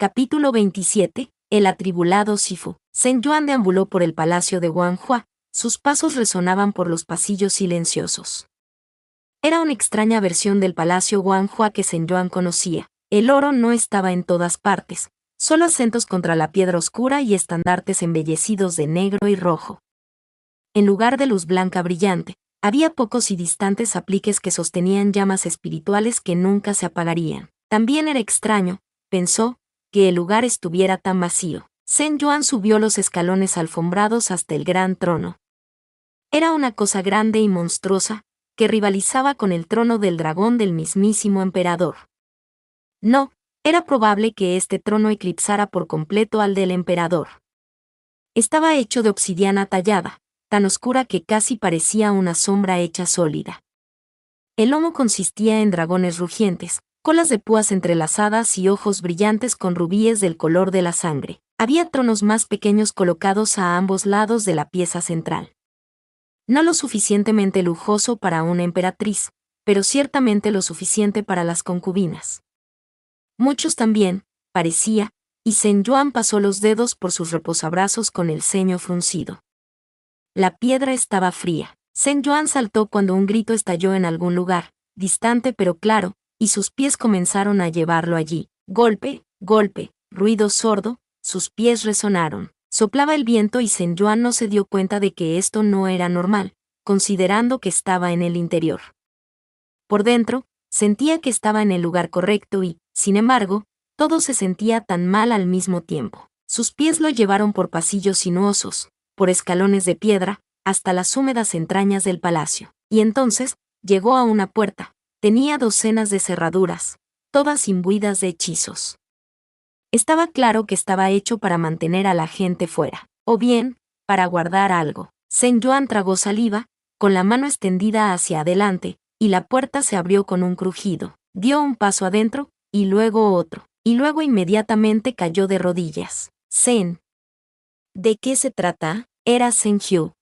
Capítulo 27. El atribulado Sifu. Zhen Yuan deambuló por el palacio de Guanhua. Sus pasos resonaban por los pasillos silenciosos. Era una extraña versión del palacio Guanhua que Zhen Yuan conocía. El oro no estaba en todas partes, solo acentos contra la piedra oscura y estandartes embellecidos de negro y rojo. En lugar de luz blanca brillante, había pocos y distantes apliques que sostenían llamas espirituales que nunca se apagarían. También era extraño, pensó, que el lugar estuviera tan vacío. Zhen Yuan subió los escalones alfombrados hasta el gran trono. Era una cosa grande y monstruosa, que rivalizaba con el trono del dragón del mismísimo emperador. No, era probable que este trono eclipsara por completo al del emperador. Estaba hecho de obsidiana tallada, tan oscura que casi parecía una sombra hecha sólida. El lomo consistía en dragones rugientes, colas de púas entrelazadas y ojos brillantes con rubíes del color de la sangre. Había tronos más pequeños colocados a ambos lados de la pieza central. No lo suficientemente lujoso para una emperatriz, pero ciertamente lo suficiente para las concubinas. Muchos también, parecía, y Zhen Yuan pasó los dedos por sus reposabrazos con el ceño fruncido. La piedra estaba fría. Zhen Yuan saltó cuando un grito estalló en algún lugar, distante pero claro, y sus pies comenzaron a llevarlo allí. Golpe, golpe, ruido sordo, sus pies resonaron. Soplaba el viento y Zhen Yuan no se dio cuenta de que esto no era normal, considerando que estaba en el interior. Por dentro, sentía que estaba en el lugar correcto y, sin embargo, todo se sentía tan mal al mismo tiempo. Sus pies lo llevaron por pasillos sinuosos, por escalones de piedra, hasta las húmedas entrañas del palacio. Y entonces, llegó a una puerta. Tenía docenas de cerraduras, todas imbuidas de hechizos. Estaba claro que estaba hecho para mantener a la gente fuera, o bien, para guardar algo. Zhen Yuan tragó saliva, con la mano extendida hacia adelante, y la puerta se abrió con un crujido. Dio un paso adentro, y luego otro, y luego inmediatamente cayó de rodillas. Zhen. ¿De qué se trata? Era Zhen Hu.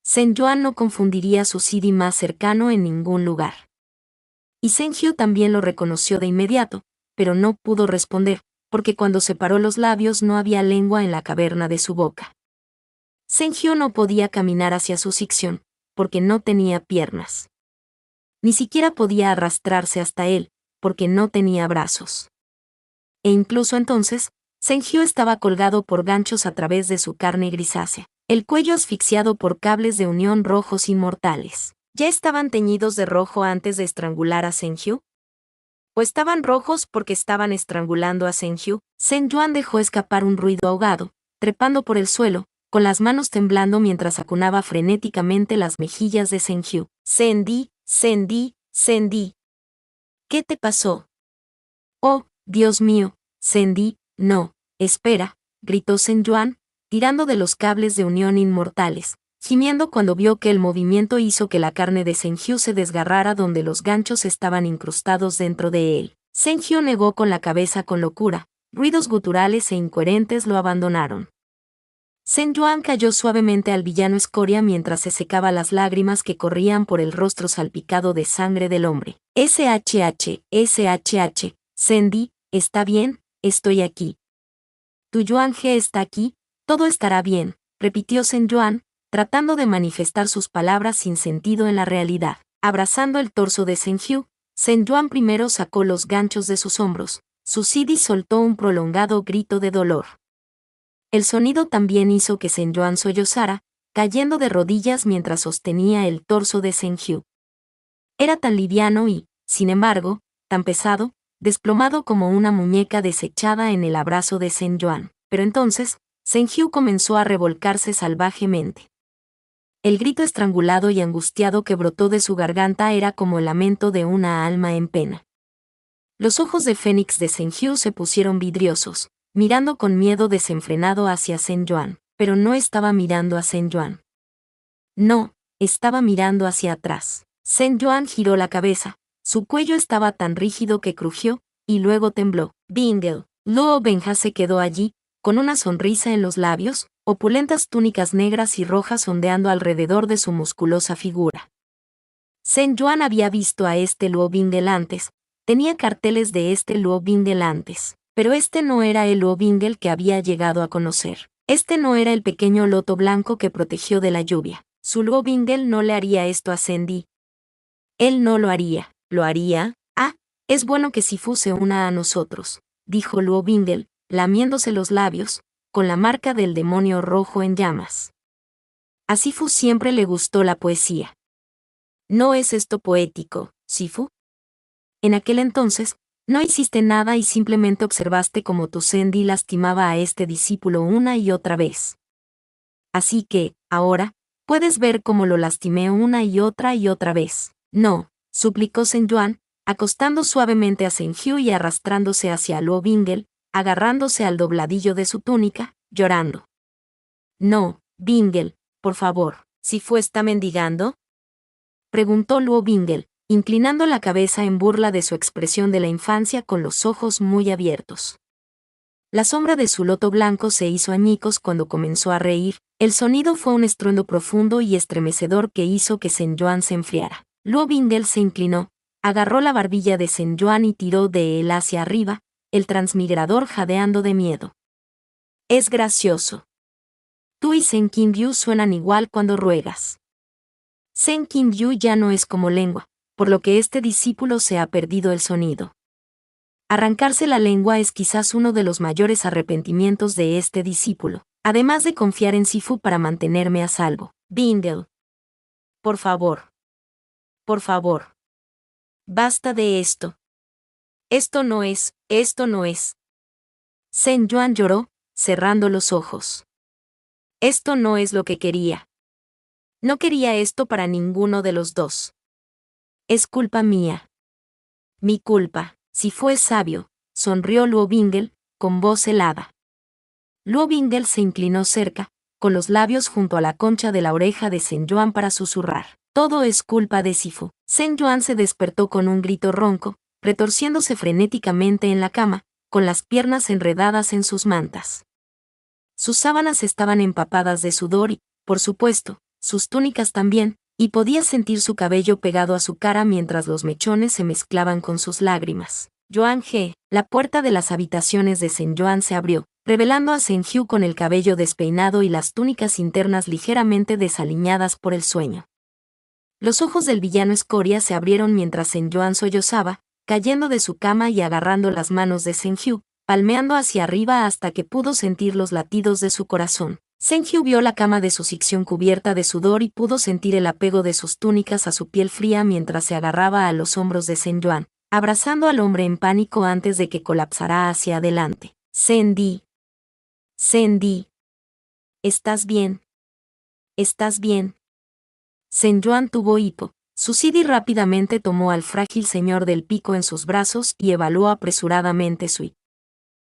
Zhen Yuan no confundiría su Sidi más cercano en ningún lugar. Y Zhen Hu también lo reconoció de inmediato, pero no pudo responder, porque cuando separó los labios no había lengua en la caverna de su boca. Zhen Hu no podía caminar hacia su sección, porque no tenía piernas. Ni siquiera podía arrastrarse hasta él, porque no tenía brazos. E incluso entonces, Zhen Hu estaba colgado por ganchos a través de su carne grisácea, el cuello asfixiado por cables de unión rojos inmortales. ¿Ya estaban teñidos de rojo antes de estrangular a Zhen Hu? ¿O estaban rojos porque estaban estrangulando a Zhen Hu? Zhen Yuan dejó escapar un ruido ahogado, trepando por el suelo, con las manos temblando mientras acunaba frenéticamente las mejillas de Zhen Hu. Zhen Di, Zhen Di, Zhen Di. ¿Qué te pasó? Oh, Dios mío, Zhen Di, no, espera, gritó Zhen Yuan, tirando de los cables de unión inmortales, gimiendo cuando vio que el movimiento hizo que la carne de Zhen Hu se desgarrara donde los ganchos estaban incrustados dentro de él. Zhen Hu negó con la cabeza con locura, ruidos guturales e incoherentes lo abandonaron. Zhen Yuan cayó suavemente al villano escoria mientras se secaba las lágrimas que corrían por el rostro salpicado de sangre del hombre. SHH, SHH, Zhen Di, ¿está bien? Estoy aquí. Tu Yuan He está aquí, todo estará bien, repitió Zhen Yuan, tratando de manifestar sus palabras sin sentido en la realidad. Abrazando el torso de Zhen Hu, Zhen Yuan primero sacó los ganchos de sus hombros. Su Sidi soltó un prolongado grito de dolor. El sonido también hizo que Zhen Yuan sollozara, cayendo de rodillas mientras sostenía el torso de Zhen Hu. Era tan liviano y, sin embargo, tan pesado, desplomado como una muñeca desechada en el abrazo de Zhen Yuan. Pero entonces, Zhen Hu comenzó a revolcarse salvajemente. El grito estrangulado y angustiado que brotó de su garganta era como el lamento de una alma en pena. Los ojos de Fénix de Zhen Hu se pusieron vidriosos, mirando con miedo desenfrenado hacia Zhen Yuan, pero no estaba mirando a Zhen Yuan. No, estaba mirando hacia atrás. Zhen Yuan giró la cabeza, su cuello estaba tan rígido que crujió, y luego tembló. Bingle. Luo Benja se quedó allí, con una sonrisa en los labios, opulentas túnicas negras y rojas ondeando alrededor de su musculosa figura. Zhen Yuan había visto a este Luo Bingle antes, tenía carteles de este Luo Bingle antes. Pero este no era el Luo Bingle que había llegado a conocer. Este no era el pequeño loto blanco que protegió de la lluvia. Su Luo Bingle no le haría esto a Sandy. Él no lo haría. ¿Lo haría? Ah, es bueno que Sifu se una a nosotros, dijo Luo Bingle, lamiéndose los labios, con la marca del demonio rojo en llamas. A Sifu siempre le gustó la poesía. ¿No es esto poético, Sifu? En aquel entonces, no hiciste nada y simplemente observaste cómo tu Sandy lastimaba a este discípulo una y otra vez. Así que, ahora, puedes ver cómo lo lastimé una y otra vez. No, suplicó Zhen Yuan, acostando suavemente a Zhen Hu y arrastrándose hacia Luo Bingle, agarrándose al dobladillo de su túnica, llorando. No, Bingle, por favor, ¿Sifu está mendigando? Preguntó Luo Bingle, inclinando la cabeza en burla de su expresión de la infancia con los ojos muy abiertos. La sombra de su loto blanco se hizo añicos cuando comenzó a reír. El sonido fue un estruendo profundo y estremecedor que hizo que Zhen Yuan se enfriara. Luo Bingle se inclinó, agarró la barbilla de Zhen Yuan y tiró de él hacia arriba, el transmigrador jadeando de miedo. Es gracioso. Tú y Zhen Qinyu suenan igual cuando ruegas. Zhen Qinyu ya no es como lengua, por lo que este discípulo se ha perdido el sonido. Arrancarse la lengua es quizás uno de los mayores arrepentimientos de este discípulo, además de confiar en Sifu para mantenerme a salvo. Bingle. Por favor. Por favor. Basta de esto. Esto no es. Zhen Yuan lloró, cerrando los ojos. Esto no es lo que quería. No quería esto para ninguno de los dos. Es culpa mía. Mi culpa. Sifu es sabio, sonrió Luo Bingle, con voz helada. Luo Bingle se inclinó cerca, con los labios junto a la concha de la oreja de Zhen Yuan para susurrar. Todo es culpa de Sifu. Zhen Yuan se despertó con un grito ronco, retorciéndose frenéticamente en la cama, con las piernas enredadas en sus mantas. Sus sábanas estaban empapadas de sudor y, por supuesto, sus túnicas también, y podía sentir su cabello pegado a su cara mientras los mechones se mezclaban con sus lágrimas. Yuan He, la puerta de las habitaciones de Zhen Yuan se abrió, revelando a Zhen Hu con el cabello despeinado y las túnicas internas ligeramente desaliñadas por el sueño. Los ojos del villano escoria se abrieron mientras Zhen Yuan sollozaba, cayendo de su cama y agarrando las manos de Zhen Hu, palmeando hacia arriba hasta que pudo sentir los latidos de su corazón. Zhen Hu vio la cama de su sección cubierta de sudor y pudo sentir el apego de sus túnicas a su piel fría mientras se agarraba a los hombros de Zhen Yuan, abrazando al hombre en pánico antes de que colapsara hacia adelante. Sandy. Sandy. ¿Estás bien? ¿Estás bien? Zhen Yuan tuvo hipo. Susidi rápidamente tomó al frágil señor del pico en sus brazos y evaluó apresuradamente su hipo.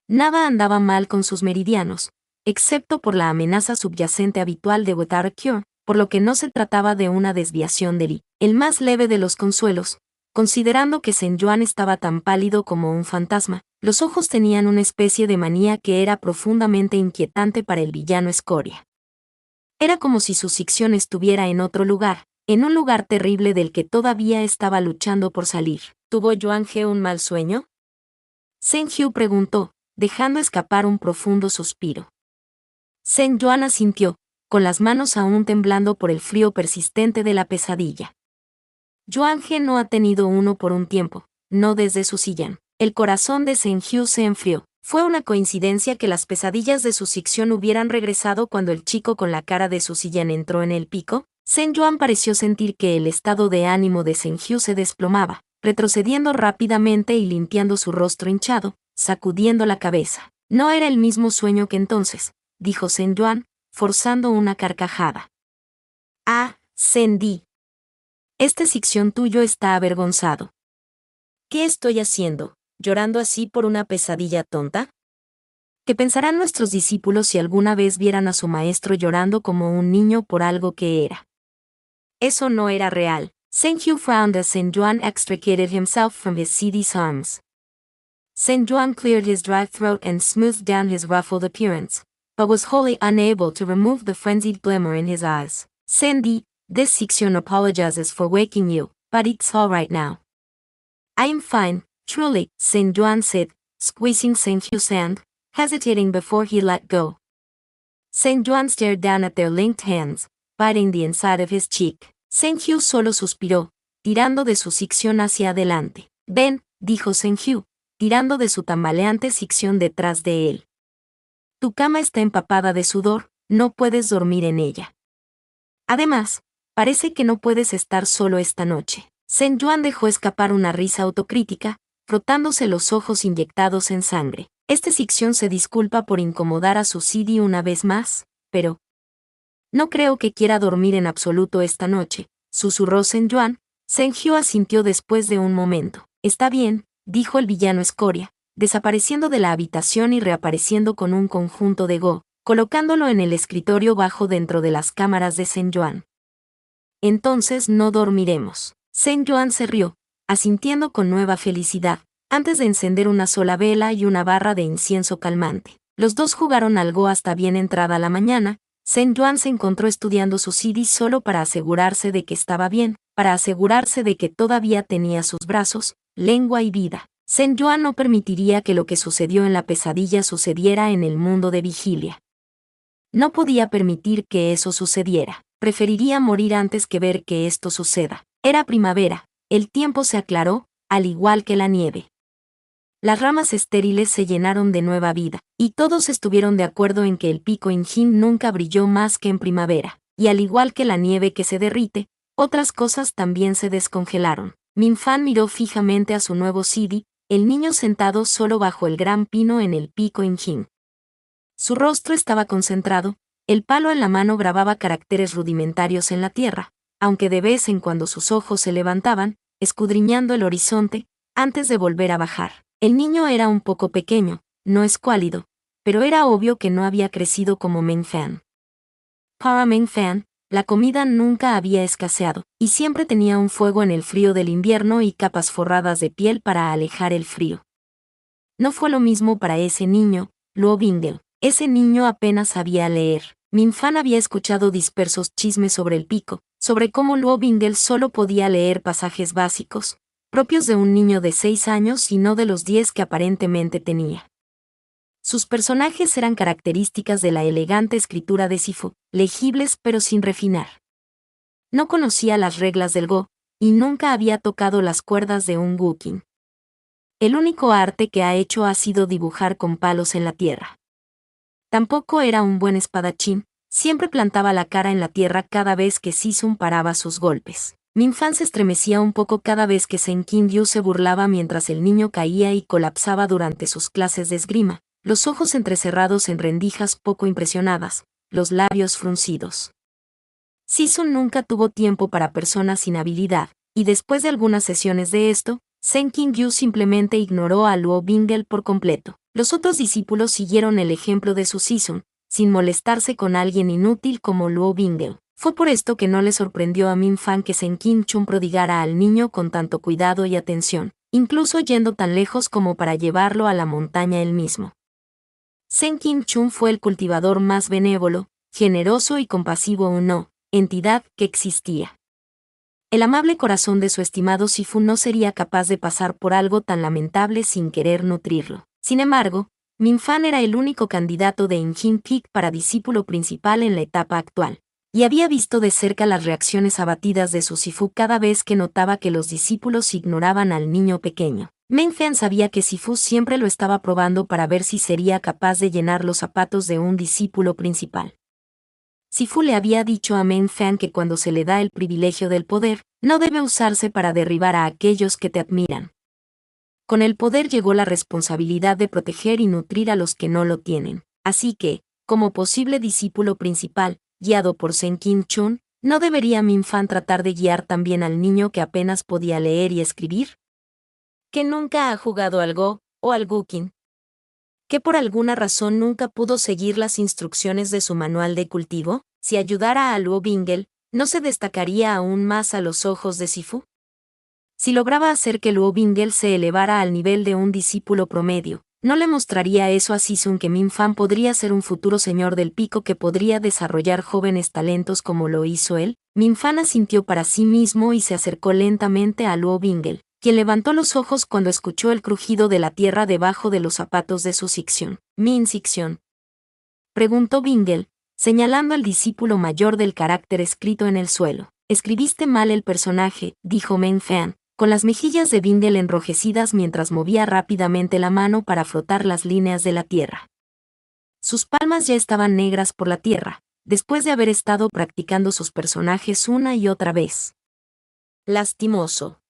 Nada andaba mal con sus meridianos, excepto por la amenaza subyacente habitual de Without a Cure, por lo que no se trataba de una desviación del el más leve de los consuelos. Considerando que Zhen Yuan estaba tan pálido como un fantasma, los ojos tenían una especie de manía que era profundamente inquietante para el villano escoria. Era como si su sección estuviera en otro lugar, en un lugar terrible del que todavía estaba luchando por salir. ¿Tuvo Yuan He un mal sueño? Zhen Hu preguntó, dejando escapar un profundo suspiro. Zhen Yuan asintió, con las manos aún temblando por el frío persistente de la pesadilla. Yuan He no ha tenido uno por un tiempo, no desde su sillán. El corazón de Zhen Hu se enfrió. Fue una coincidencia que las pesadillas de su sección hubieran regresado cuando el chico con la cara de su sillán entró en el pico. Zhen Yuan pareció sentir que el estado de ánimo de Zhen Hu se desplomaba, retrocediendo rápidamente y limpiando su rostro hinchado, sacudiendo la cabeza. No era el mismo sueño que entonces, dijo Zhen Yuan, forzando una carcajada. Ah, Sandy. Este sección tuyo está avergonzado. ¿Qué estoy haciendo? ¿Llorando así por una pesadilla tonta? ¿Qué pensarán nuestros discípulos si alguna vez vieran a su maestro llorando como un niño por algo que era? Eso no era real. Zhen Hu frowned as Zhen Yuan extricated himself from his seedy's arms. Zhen Yuan cleared his dry throat and smoothed down his ruffled appearance, but was wholly unable to remove the frenzied glimmer in his eyes. Sandy, this section apologizes for waking you, but it's all right now. I am fine, truly, Zhen Yuan said, squeezing St. Hugh's hand, hesitating before he let go. St. John stared down at their linked hands, biting the inside of his cheek. St. Hugh solo suspiró, tirando de su sección hacia adelante. Ven, dijo St. Hugh, tirando de su tambaleante sección detrás de él. Tu cama está empapada de sudor, no puedes dormir en ella. Además, parece que no puedes estar solo esta noche. St. John dejó escapar una risa autocrítica, frotándose los ojos inyectados en sangre. Sección se disculpa por incomodar a su Siddy una vez más, pero no creo que quiera dormir en absoluto esta noche, susurró St. John. St. Hugh asintió después de un momento. Está bien, dijo el villano escoria, desapareciendo de la habitación y reapareciendo con un conjunto de Go, colocándolo en el escritorio bajo dentro de las cámaras de St. John. Entonces no dormiremos. St. John se rió, asintiendo con nueva felicidad, antes de encender una sola vela y una barra de incienso calmante. Los dos jugaron al Go hasta bien entrada la mañana. St. John se encontró estudiando su CD solo para asegurarse de que estaba bien, para asegurarse de que todavía tenía sus brazos, lengua y vida. St. John no permitiría que lo que sucedió en la pesadilla sucediera en el mundo de vigilia. No podía permitir que eso sucediera. Preferiría morir antes que ver que esto suceda. Era primavera, el tiempo se aclaró, al igual que la nieve. Las ramas estériles se llenaron de nueva vida, y todos estuvieron de acuerdo en que el pico Injin nunca brilló más que en primavera, y al igual que la nieve que se derrite, otras cosas también se descongelaron. Min Fan miró fijamente a su nuevo Siddy, el niño sentado solo bajo el gran pino en el pico Injin. Su rostro estaba concentrado, el palo en la mano grababa caracteres rudimentarios en la tierra, aunque de vez en cuando sus ojos se levantaban, escudriñando el horizonte, antes de volver a bajar. El niño era un poco pequeño, no escuálido, pero era obvio que no había crecido como Min Fan. Para Min Fan, la comida nunca había escaseado, y siempre tenía un fuego en el frío del invierno y capas forradas de piel para alejar el frío. No fue lo mismo para ese niño, Luo Bingle. Ese niño apenas sabía leer. Min Fan había escuchado dispersos chismes sobre el pico, sobre cómo Luo Bingle solo podía leer pasajes básicos, propios de un niño de 6 años y no de los 10 que aparentemente tenía. Sus personajes eran características de la elegante escritura de Sifu, legibles pero sin refinar. No conocía las reglas del Go, y nunca había tocado las cuerdas de un Guqin. El único arte que ha hecho ha sido dibujar con palos en la tierra. Tampoco era un buen espadachín, siempre plantaba la cara en la tierra cada vez que Sisun paraba sus golpes. Min Fan se estremecía un poco cada vez que Sen King Yu se burlaba mientras el niño caía y colapsaba durante sus clases de esgrima, los ojos entrecerrados en rendijas poco impresionadas, los labios fruncidos. Sisun nunca tuvo tiempo para personas sin habilidad, y después de algunas sesiones de esto, Sen King Yu simplemente ignoró a Luo Bingle por completo. Los otros discípulos siguieron el ejemplo de su Sisun, sin molestarse con alguien inútil como Luo Bingle. Fue por esto que no le sorprendió a Min Fan que Sen King Chun prodigara al niño con tanto cuidado y atención, incluso yendo tan lejos como para llevarlo a la montaña él mismo. Sen King Chun fue el cultivador más benévolo, generoso y compasivo entidad que existía. El amable corazón de su estimado Sifu no sería capaz de pasar por algo tan lamentable sin querer nutrirlo. Sin embargo, Min Fan era el único candidato de Injin Peak para discípulo principal en la etapa actual, y había visto de cerca las reacciones abatidas de su Sifu cada vez que notaba que los discípulos ignoraban al niño pequeño. Min Fan sabía que Sifu siempre lo estaba probando para ver si sería capaz de llenar los zapatos de un discípulo principal. Sifu le había dicho a Min Fan que cuando se le da el privilegio del poder, no debe usarse para derribar a aquellos que te admiran. Con el poder llegó la responsabilidad de proteger y nutrir a los que no lo tienen. Así que, como posible discípulo principal, guiado por Sen King Chun, ¿no debería Min Fan tratar de guiar también al niño que apenas podía leer y escribir? ¿Que nunca ha jugado al Go, o al Guqin? ¿Que por alguna razón nunca pudo seguir las instrucciones de su manual de cultivo? Si ayudara a Luo Bingle, ¿no se destacaría aún más a los ojos de Sifu? Si lograba hacer que Luo Bingle se elevara al nivel de un discípulo promedio, ¿no le mostraría eso a Sisun que Min Fan podría ser un futuro señor del pico que podría desarrollar jóvenes talentos como lo hizo él? Min Fan asintió para sí mismo y se acercó lentamente a Luo Bingle, quien levantó los ojos cuando escuchó el crujido de la tierra debajo de los zapatos de su Sixion. ¿Min Sixion?, preguntó Bingle, señalando al discípulo mayor del carácter escrito en el suelo. Escribiste mal el personaje, dijo Meng Fan, con las mejillas de Bingle enrojecidas mientras movía rápidamente la mano para frotar las líneas de la tierra. Sus palmas ya estaban negras por la tierra, después de haber estado practicando sus personajes una y otra vez. Lastimoso.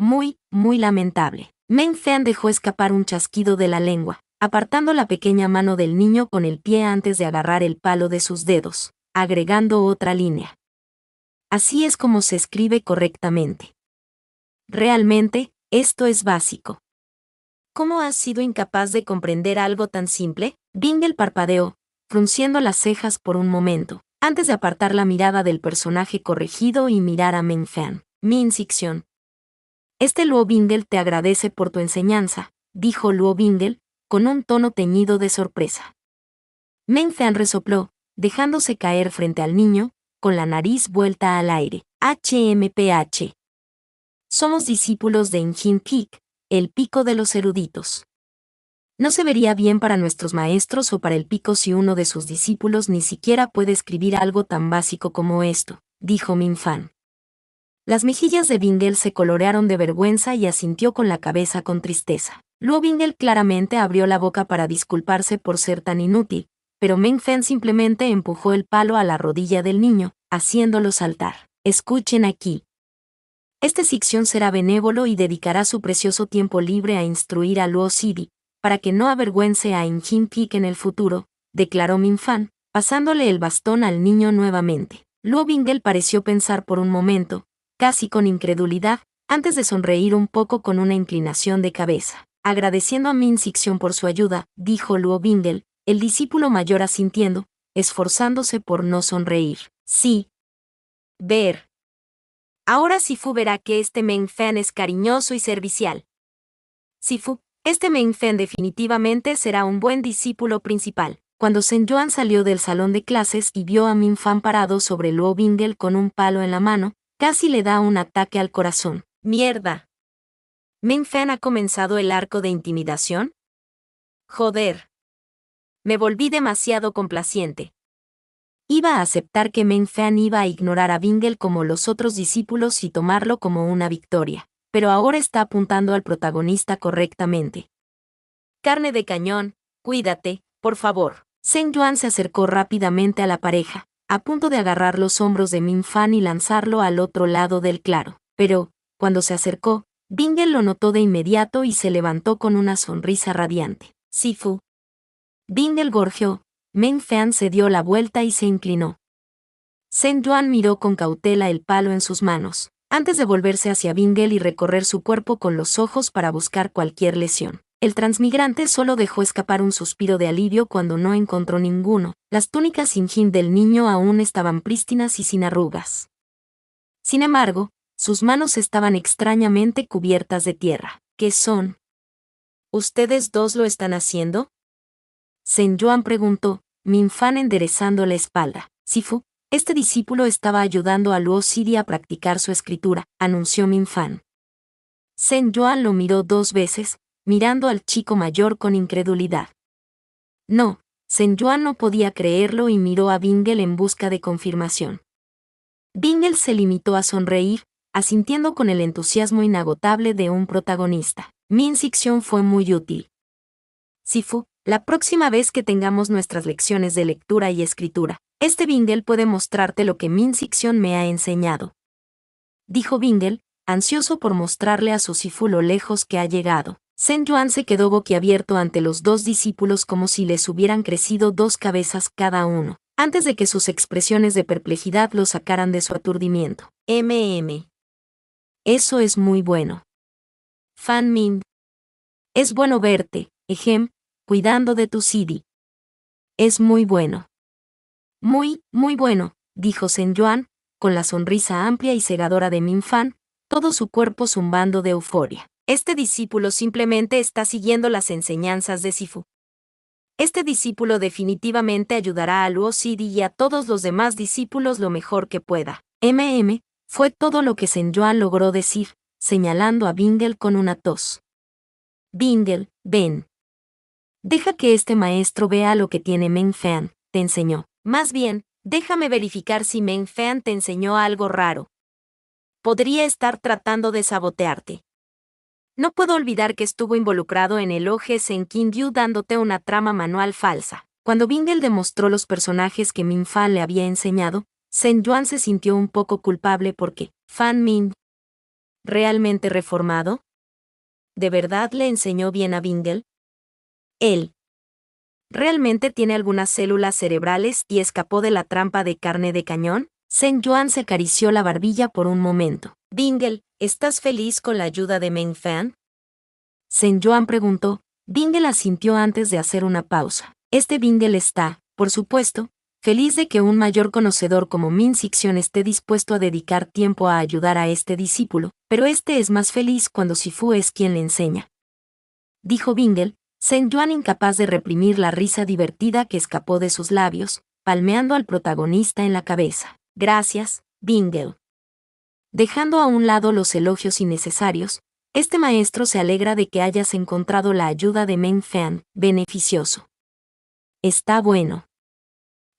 Muy, muy lamentable. Meng Fan dejó escapar un chasquido de la lengua, apartando la pequeña mano del niño con el pie antes de agarrar el palo de sus dedos, agregando otra línea. Así es como se escribe correctamente. Realmente, esto es básico. ¿Cómo has sido incapaz de comprender algo tan simple? Bingle parpadeó, frunciendo las cejas por un momento, antes de apartar la mirada del personaje corregido y mirar a Meng Fan. Min Sixion. Luo Bingle te agradece por tu enseñanza, dijo Luo Bingle, con un tono teñido de sorpresa. Meng Fan resopló, dejándose caer frente al niño, con la nariz vuelta al aire. HMPH. Somos discípulos de Injin Peak, el pico de los eruditos. No se vería bien para nuestros maestros o para el pico si uno de sus discípulos ni siquiera puede escribir algo tan básico como esto, dijo Min Fan. Las mejillas de Bingle se colorearon de vergüenza y asintió con la cabeza con tristeza. Luo Bingle claramente abrió la boca para disculparse por ser tan inútil, pero Meng Fan simplemente empujó el palo a la rodilla del niño, haciéndolo saltar. Escuchen aquí. Sixion será benévolo y dedicará su precioso tiempo libre a instruir a Luo Sidi, para que no avergüence a Injin Peak en el futuro, declaró Min Fan, pasándole el bastón al niño nuevamente. Luo Bingle pareció pensar por un momento, casi con incredulidad, antes de sonreír un poco con una inclinación de cabeza. Agradeciendo a Min Sixion por su ayuda, dijo Luo Bingle, el discípulo mayor asintiendo, esforzándose por no sonreír. Sí. Ver. Ahora Sifu verá que Meng Fan es cariñoso y servicial. Sifu, Meng Fan definitivamente será un buen discípulo principal. Cuando Zhen Yuan salió del salón de clases y vio a Min Fan parado sobre Luo Bingle con un palo en la mano, casi le da un ataque al corazón. ¡Mierda! ¿Meng Fan ha comenzado el arco de intimidación? Joder. Me volví demasiado complaciente. Iba a aceptar que Meng Fan iba a ignorar a Bingle como los otros discípulos y tomarlo como una victoria, pero ahora está apuntando al protagonista correctamente. Carne de cañón, cuídate, por favor. Zhen Yuan se acercó rápidamente a la pareja, a punto de agarrar los hombros de Min Fan y lanzarlo al otro lado del claro. Pero, cuando se acercó, Bingle lo notó de inmediato y se levantó con una sonrisa radiante. Sifu. Bingle gorjeó. Meng Fan se dio la vuelta y se inclinó. Zhen Yuan miró con cautela el palo en sus manos, antes de volverse hacia Bingle y recorrer su cuerpo con los ojos para buscar cualquier lesión. El transmigrante solo dejó escapar un suspiro de alivio cuando no encontró ninguno. Las túnicas Injin del niño aún estaban prístinas y sin arrugas. Sin embargo, sus manos estaban extrañamente cubiertas de tierra. ¿Qué son? ¿Ustedes dos lo están haciendo?, Zhen Yuan preguntó, Min Fan enderezando la espalda. Sifu, discípulo estaba ayudando a Luo Sidi a practicar su escritura, anunció Min Fan. Zhen Yuan lo miró 2 veces, mirando al chico mayor con incredulidad. No, Zhen Yuan no podía creerlo y miró a Bingle en busca de confirmación. Bingle se limitó a sonreír, asintiendo con el entusiasmo inagotable de un protagonista. Min Sixion fue muy útil. Sifu, la próxima vez que tengamos nuestras lecciones de lectura y escritura, Bingle puede mostrarte lo que Min Sixion me ha enseñado. Dijo Bingle, ansioso por mostrarle a su Sifu lo lejos que ha llegado. Zhen Yuan se quedó boquiabierto ante los 2 discípulos como si les hubieran crecido 2 cabezas cada uno, antes de que sus expresiones de perplejidad lo sacaran de su aturdimiento. Eso es muy bueno. Fan Min. Es bueno verte, cuidando de tu Sidi. Es muy bueno. Muy, muy bueno, dijo Zhen Yuan, con la sonrisa amplia y cegadora de Min Fan, todo su cuerpo zumbando de euforia. Discípulo simplemente está siguiendo las enseñanzas de Sifu. Discípulo definitivamente ayudará a Luo Sidi y a todos los demás discípulos lo mejor que pueda. Fue todo lo que Zhen Yuan logró decir, señalando a Bingle con una tos. Bingle, ven. Deja que este maestro vea lo que tiene Meng Fan, te enseñó. Más bien, déjame verificar si Meng Fan te enseñó algo raro. Podría estar tratando de sabotearte. No puedo olvidar que estuvo involucrado en el OG Senkingyu dándote una trama manual falsa. Cuando Bingle demostró los personajes que Min Fan le había enseñado, Zhen Yuan se sintió un poco culpable porque, Fan Min, ¿realmente reformado? ¿De verdad le enseñó bien a Bingle? Él ¿realmente tiene algunas células cerebrales y escapó de la trampa de carne de cañón? Zhen Yuan se acarició la barbilla por un momento. Bingle, ¿estás feliz con la ayuda de Meng Fan? Zhen Yuan preguntó. Bingle asintió antes de hacer una pausa. Bingle está, por supuesto, feliz de que un mayor conocedor como Min Xixian esté dispuesto a dedicar tiempo a ayudar a este discípulo, pero es más feliz cuando Sifu es quien le enseña. Dijo Bingle, Zhen Yuan incapaz de reprimir la risa divertida que escapó de sus labios, palmeando al protagonista en la cabeza. Gracias, Bingle. Dejando a un lado los elogios innecesarios, este maestro se alegra de que hayas encontrado la ayuda de Meng Fan, beneficioso. Está bueno.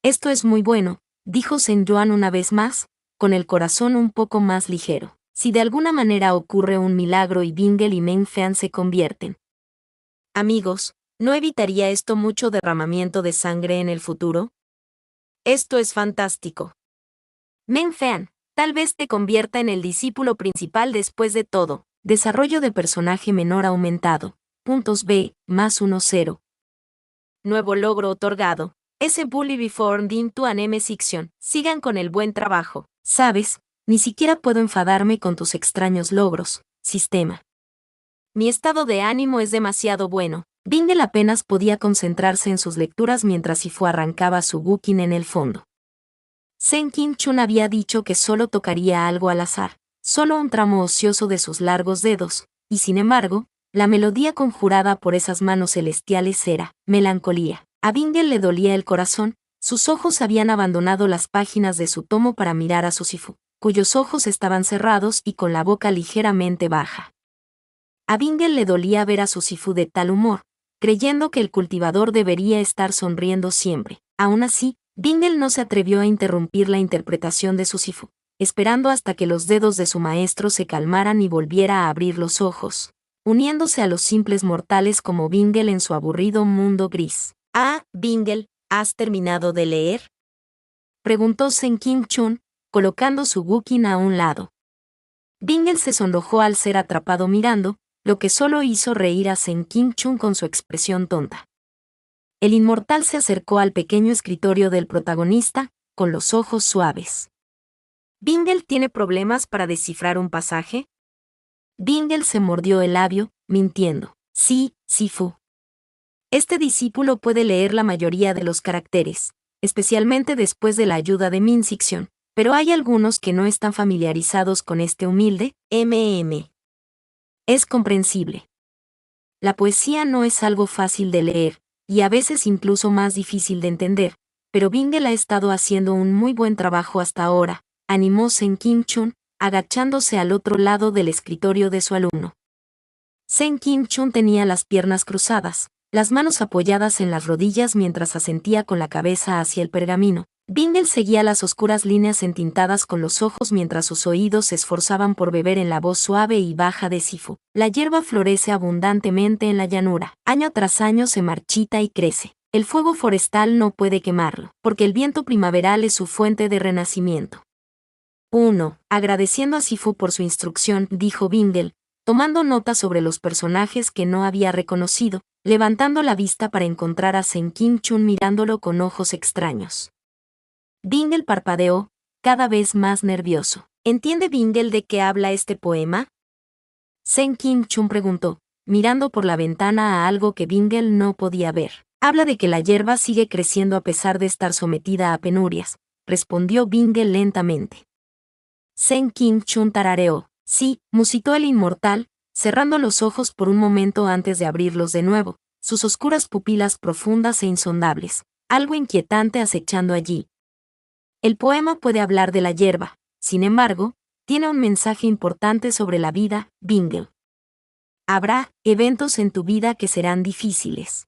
Esto es muy bueno, dijo Zhen Yuan una vez más, con el corazón un poco más ligero. Si de alguna manera ocurre un milagro y Bingle y Meng Fan se convierten. Amigos, ¿no evitaría esto mucho derramamiento de sangre en el futuro? Esto es fantástico. Meng Fan, tal vez te convierta en el discípulo principal después de todo. Desarrollo de personaje menor aumentado. Puntos B, más 1-0. Nuevo logro otorgado. S. Bully Before into an M Section. Sigan con el buen trabajo. Sabes, ni siquiera puedo enfadarme con tus extraños logros, sistema. Mi estado de ánimo es demasiado bueno. Bingle apenas podía concentrarse en sus lecturas mientras Sifu arrancaba su Guqin en el fondo. Zhen Qingchun había dicho que solo tocaría algo al azar, solo un tramo ocioso de sus largos dedos, y sin embargo, la melodía conjurada por esas manos celestiales era melancolía. A Bingle le dolía el corazón, sus ojos habían abandonado las páginas de su tomo para mirar a su Sifu, cuyos ojos estaban cerrados y con la boca ligeramente baja. A Bingle le dolía ver a su Sifu de tal humor, creyendo que el cultivador debería estar sonriendo siempre. Aún así, Bingle no se atrevió a interrumpir la interpretación de su Sifu, esperando hasta que los dedos de su maestro se calmaran y volviera a abrir los ojos, uniéndose a los simples mortales como Bingle en su aburrido mundo gris. Ah, Bingle, ¿has terminado de leer? Preguntó Zhen Qingchun, colocando su Guqin a un lado. Bingle se sonrojó al ser atrapado mirando, lo que solo hizo reír a Zhen Qingchun con su expresión tonta. El inmortal se acercó al pequeño escritorio del protagonista, con los ojos suaves. ¿Bingle tiene problemas para descifrar un pasaje? Bingle se mordió el labio, mintiendo. Sí, Sifu. Este discípulo puede leer la mayoría de los caracteres, especialmente después de la ayuda de Min Xixian, pero hay algunos que no están familiarizados con este humilde MM. Es comprensible. La poesía no es algo fácil de leer, y a veces incluso más difícil de entender, pero Bingle ha estado haciendo un muy buen trabajo hasta ahora, animó Zhen Qingchun, agachándose al otro lado del escritorio de su alumno. Zhen Qingchun tenía las piernas cruzadas, las manos apoyadas en las rodillas mientras asentía con la cabeza hacia el pergamino. Bingle seguía las oscuras líneas entintadas con los ojos mientras sus oídos se esforzaban por beber en la voz suave y baja de Sifu. La hierba florece abundantemente en la llanura. Año tras año se marchita y crece. El fuego forestal no puede quemarlo, porque el viento primaveral es su fuente de renacimiento. 1. Agradeciendo a Sifu por su instrucción, dijo Bingle, tomando nota sobre los personajes que no había reconocido, levantando la vista para encontrar a Zhen Qingchun mirándolo con ojos extraños. Bingle parpadeó, cada vez más nervioso. ¿Entiende Bingle de qué habla este poema? Zhen Qingchun preguntó, mirando por la ventana a algo que Bingle no podía ver. Habla de que la hierba sigue creciendo a pesar de estar sometida a penurias, respondió Bingle lentamente. Zhen Qingchun tarareó. Sí, musitó el inmortal, cerrando los ojos por un momento antes de abrirlos de nuevo, sus oscuras pupilas profundas e insondables, algo inquietante acechando allí. El poema puede hablar de la hierba, sin embargo, tiene un mensaje importante sobre la vida, Bingle. Habrá eventos en tu vida que serán difíciles.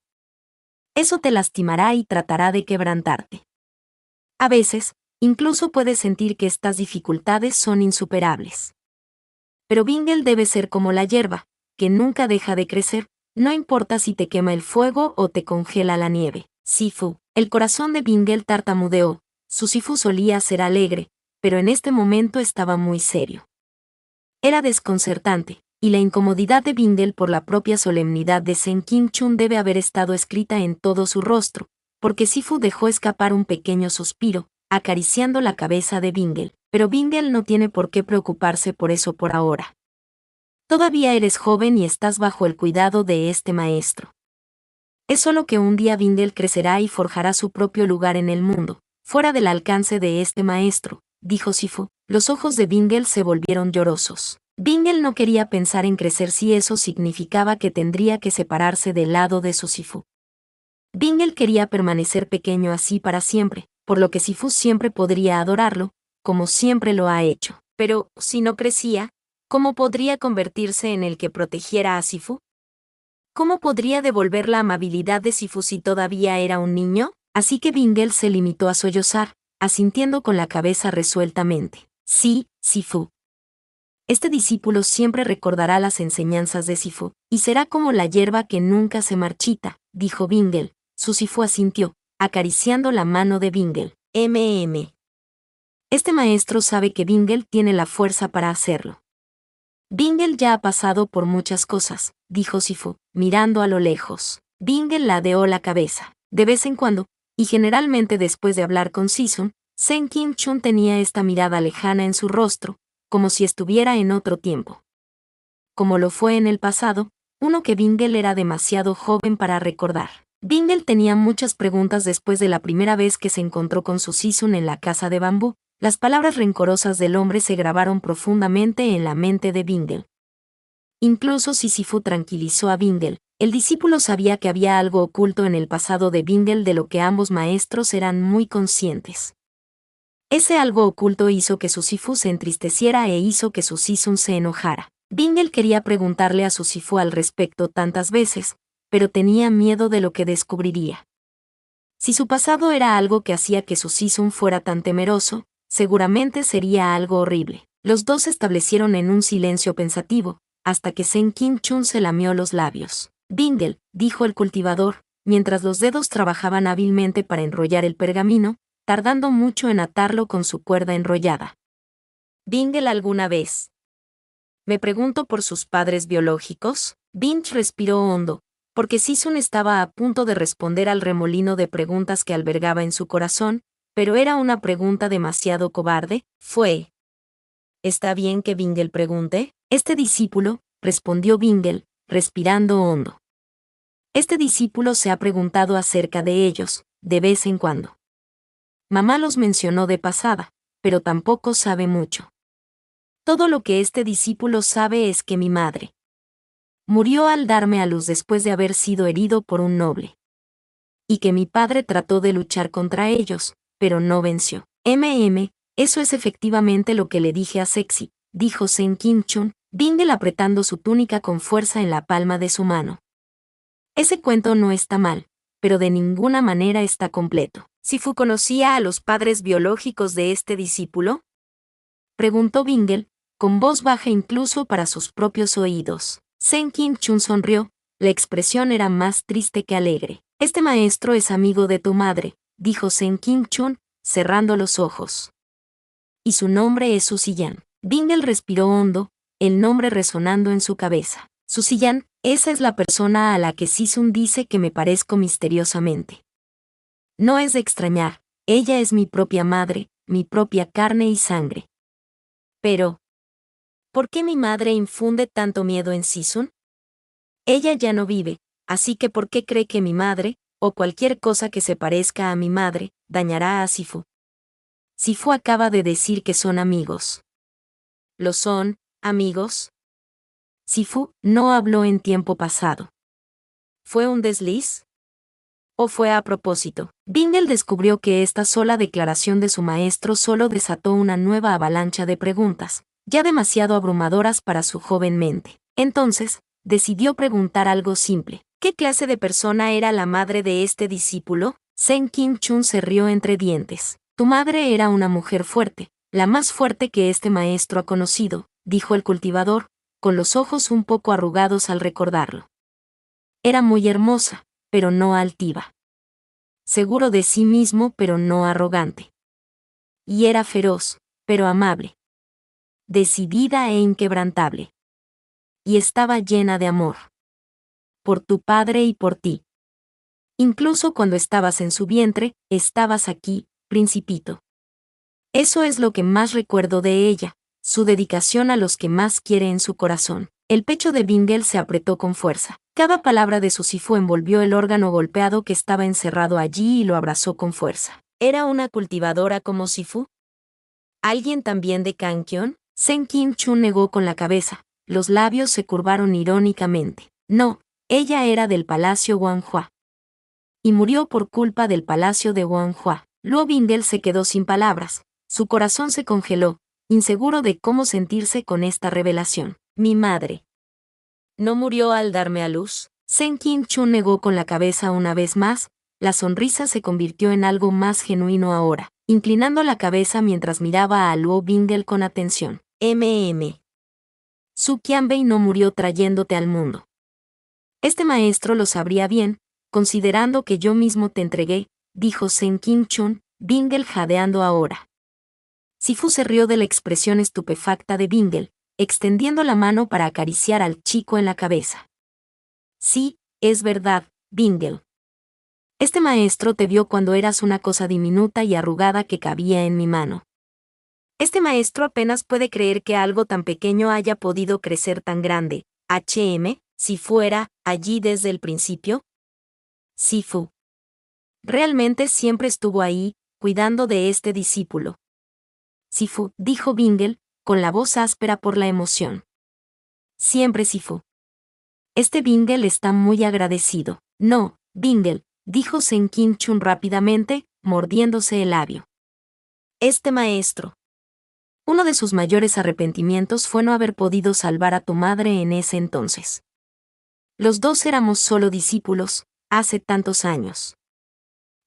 Eso te lastimará y tratará de quebrantarte. A veces, incluso puedes sentir que estas dificultades son insuperables. Pero Bingle debe ser como la hierba, que nunca deja de crecer, no importa si te quema el fuego o te congela la nieve. Sifu. El corazón de Bingle tartamudeó. Su Sifu solía ser alegre, pero en este momento estaba muy serio. Era desconcertante, y la incomodidad de Bingle por la propia solemnidad de Sen Kim Chun debe haber estado escrita en todo su rostro, porque Sifu dejó escapar un pequeño suspiro, acariciando la cabeza de Bingle, pero Bingle no tiene por qué preocuparse por eso por ahora. Todavía eres joven y estás bajo el cuidado de este maestro. Es solo que un día Bingle crecerá y forjará su propio lugar en el mundo, fuera del alcance de este maestro, dijo Sifu. Los ojos de Bingle se volvieron llorosos. Bingle no quería pensar en crecer si eso significaba que tendría que separarse del lado de su Sifu. Bingle quería permanecer pequeño así para siempre, por lo que Sifu siempre podría adorarlo, como siempre lo ha hecho. Pero, si no crecía, ¿cómo podría convertirse en el que protegiera a Sifu? ¿Cómo podría devolver la amabilidad de Sifu si todavía era un niño? Así que Bingle se limitó a sollozar, asintiendo con la cabeza resueltamente. Sí, Sifu. Este discípulo siempre recordará las enseñanzas de Sifu, y será como la hierba que nunca se marchita, dijo Bingle. Su Sifu asintió, acariciando la mano de Bingle. Este maestro sabe que Bingle tiene la fuerza para hacerlo. Bingle ya ha pasado por muchas cosas, dijo Sifu, mirando a lo lejos. Bingle ladeó la cabeza. De vez en cuando, y generalmente después de hablar con Sisun, Sen Kim Chun tenía esta mirada lejana en su rostro, como si estuviera en otro tiempo. Como lo fue en el pasado, uno que Bingle era demasiado joven para recordar. Bingle tenía muchas preguntas después de la primera vez que se encontró con su Sisun en la casa de bambú. Las palabras rencorosas del hombre se grabaron profundamente en la mente de Bingle. Incluso si Sifu tranquilizó a Bingle, el discípulo sabía que había algo oculto en el pasado de Bingle de lo que ambos maestros eran muy conscientes. Ese algo oculto hizo que su Sifu se entristeciera e hizo que su Sisun se enojara. Bingle quería preguntarle a su Sifu al respecto tantas veces, pero tenía miedo de lo que descubriría. Si su pasado era algo que hacía que su Sisun fuera tan temeroso, seguramente sería algo horrible. Los dos se establecieron en un silencio pensativo, hasta que Sen Kim Chun se lamió los labios. Bingle, dijo el cultivador, mientras los dedos trabajaban hábilmente para enrollar el pergamino, tardando mucho en atarlo con su cuerda enrollada. ¿Bingle alguna vez? Me pregunto por sus padres biológicos. Bingle respiró hondo, porque Sisun estaba a punto de responder al remolino de preguntas que albergaba en su corazón, pero era una pregunta demasiado cobarde. ¿Está bien que Bingle pregunte? Este discípulo, respondió Bingle, respirando hondo. Este discípulo se ha preguntado acerca de ellos, de vez en cuando. Mamá los mencionó de pasada, pero tampoco sabe mucho. Todo lo que este discípulo sabe es que mi madre murió al darme a luz después de haber sido herido por un noble. Y que mi padre trató de luchar contra ellos, pero no venció. Eso es efectivamente lo que le dije a Sexy, dijo Sen Kim Chun, Bingle apretando su túnica con fuerza en la palma de su mano. Ese cuento no está mal, pero de ninguna manera está completo. ¿Sifu conocía a los padres biológicos de este discípulo? Preguntó Bingle, con voz baja incluso para sus propios oídos. Sen Kim Chun sonrió, la expresión era más triste que alegre. Este maestro es amigo de tu madre, dijo Sen Kim Chun, cerrando los ojos. Y su nombre es Suzy-yan. Bingle respiró hondo, el nombre resonando en su cabeza. Suzy-yan, esa es la persona a la que Sisun dice que me parezco misteriosamente. No es de extrañar, ella es mi propia madre, mi propia carne y sangre. Pero, ¿por qué mi madre infunde tanto miedo en Sisun? Ella ya no vive, así que ¿por qué cree que mi madre, o cualquier cosa que se parezca a mi madre, dañará a Sifu? Sifu acaba de decir que son amigos. ¿Lo son, amigos? Sifu no habló en tiempo pasado. ¿Fue un desliz? ¿O fue a propósito? Bingle descubrió que esta sola declaración de su maestro solo desató una nueva avalancha de preguntas, ya demasiado abrumadoras para su joven mente. Entonces, decidió preguntar algo simple. ¿Qué clase de persona era la madre de este discípulo? Sen Kim Chun se rió entre dientes. Tu madre era una mujer fuerte, la más fuerte que este maestro ha conocido, dijo el cultivador, con los ojos un poco arrugados al recordarlo. Era muy hermosa, pero no altiva. Seguro de sí mismo, pero no arrogante. Y era feroz, pero amable. Decidida e inquebrantable. Y estaba llena de amor. Por tu padre y por ti. Incluso cuando estabas en su vientre, estabas aquí, principito. Eso es lo que más recuerdo de ella, su dedicación a los que más quiere en su corazón. El pecho de Bingle se apretó con fuerza. Cada palabra de su Sifu envolvió el órgano golpeado que estaba encerrado allí y lo abrazó con fuerza. ¿Era una cultivadora como Sifu? ¿Alguien también de Kangkyon? Sen Kim Chun negó con la cabeza. Los labios se curvaron irónicamente. No, ella era del palacio Wanhua. Y murió por culpa del palacio de Wanhua. Luo Bingle se quedó sin palabras. Su corazón se congeló, inseguro de cómo sentirse con esta revelación. Mi madre. ¿No murió al darme a luz? Sen Kim Chun negó con la cabeza una vez más. La sonrisa se convirtió en algo más genuino ahora, inclinando la cabeza mientras miraba a Luo Bingle con atención. Su Qianbei no murió trayéndote al mundo. Este maestro lo sabría bien, considerando que yo mismo te entregué, dijo Sen Kim Chun, Bingle jadeando ahora. Sifu se rió de la expresión estupefacta de Bingle, extendiendo la mano para acariciar al chico en la cabeza. Sí, es verdad, Bingle. Este maestro te vio cuando eras una cosa diminuta y arrugada que cabía en mi mano. Este maestro apenas puede creer que algo tan pequeño haya podido crecer tan grande. Si fuera allí desde el principio. Sifu. Realmente siempre estuvo ahí, cuidando de este discípulo. Sifu, dijo Bingle, con la voz áspera por la emoción. Siempre Sifu. Este Bingle está muy agradecido. No, Bingle, dijo Sen Kim Chun rápidamente, mordiéndose el labio. Este maestro. Uno de sus mayores arrepentimientos fue no haber podido salvar a tu madre en ese entonces. Los dos éramos solo discípulos, hace tantos años.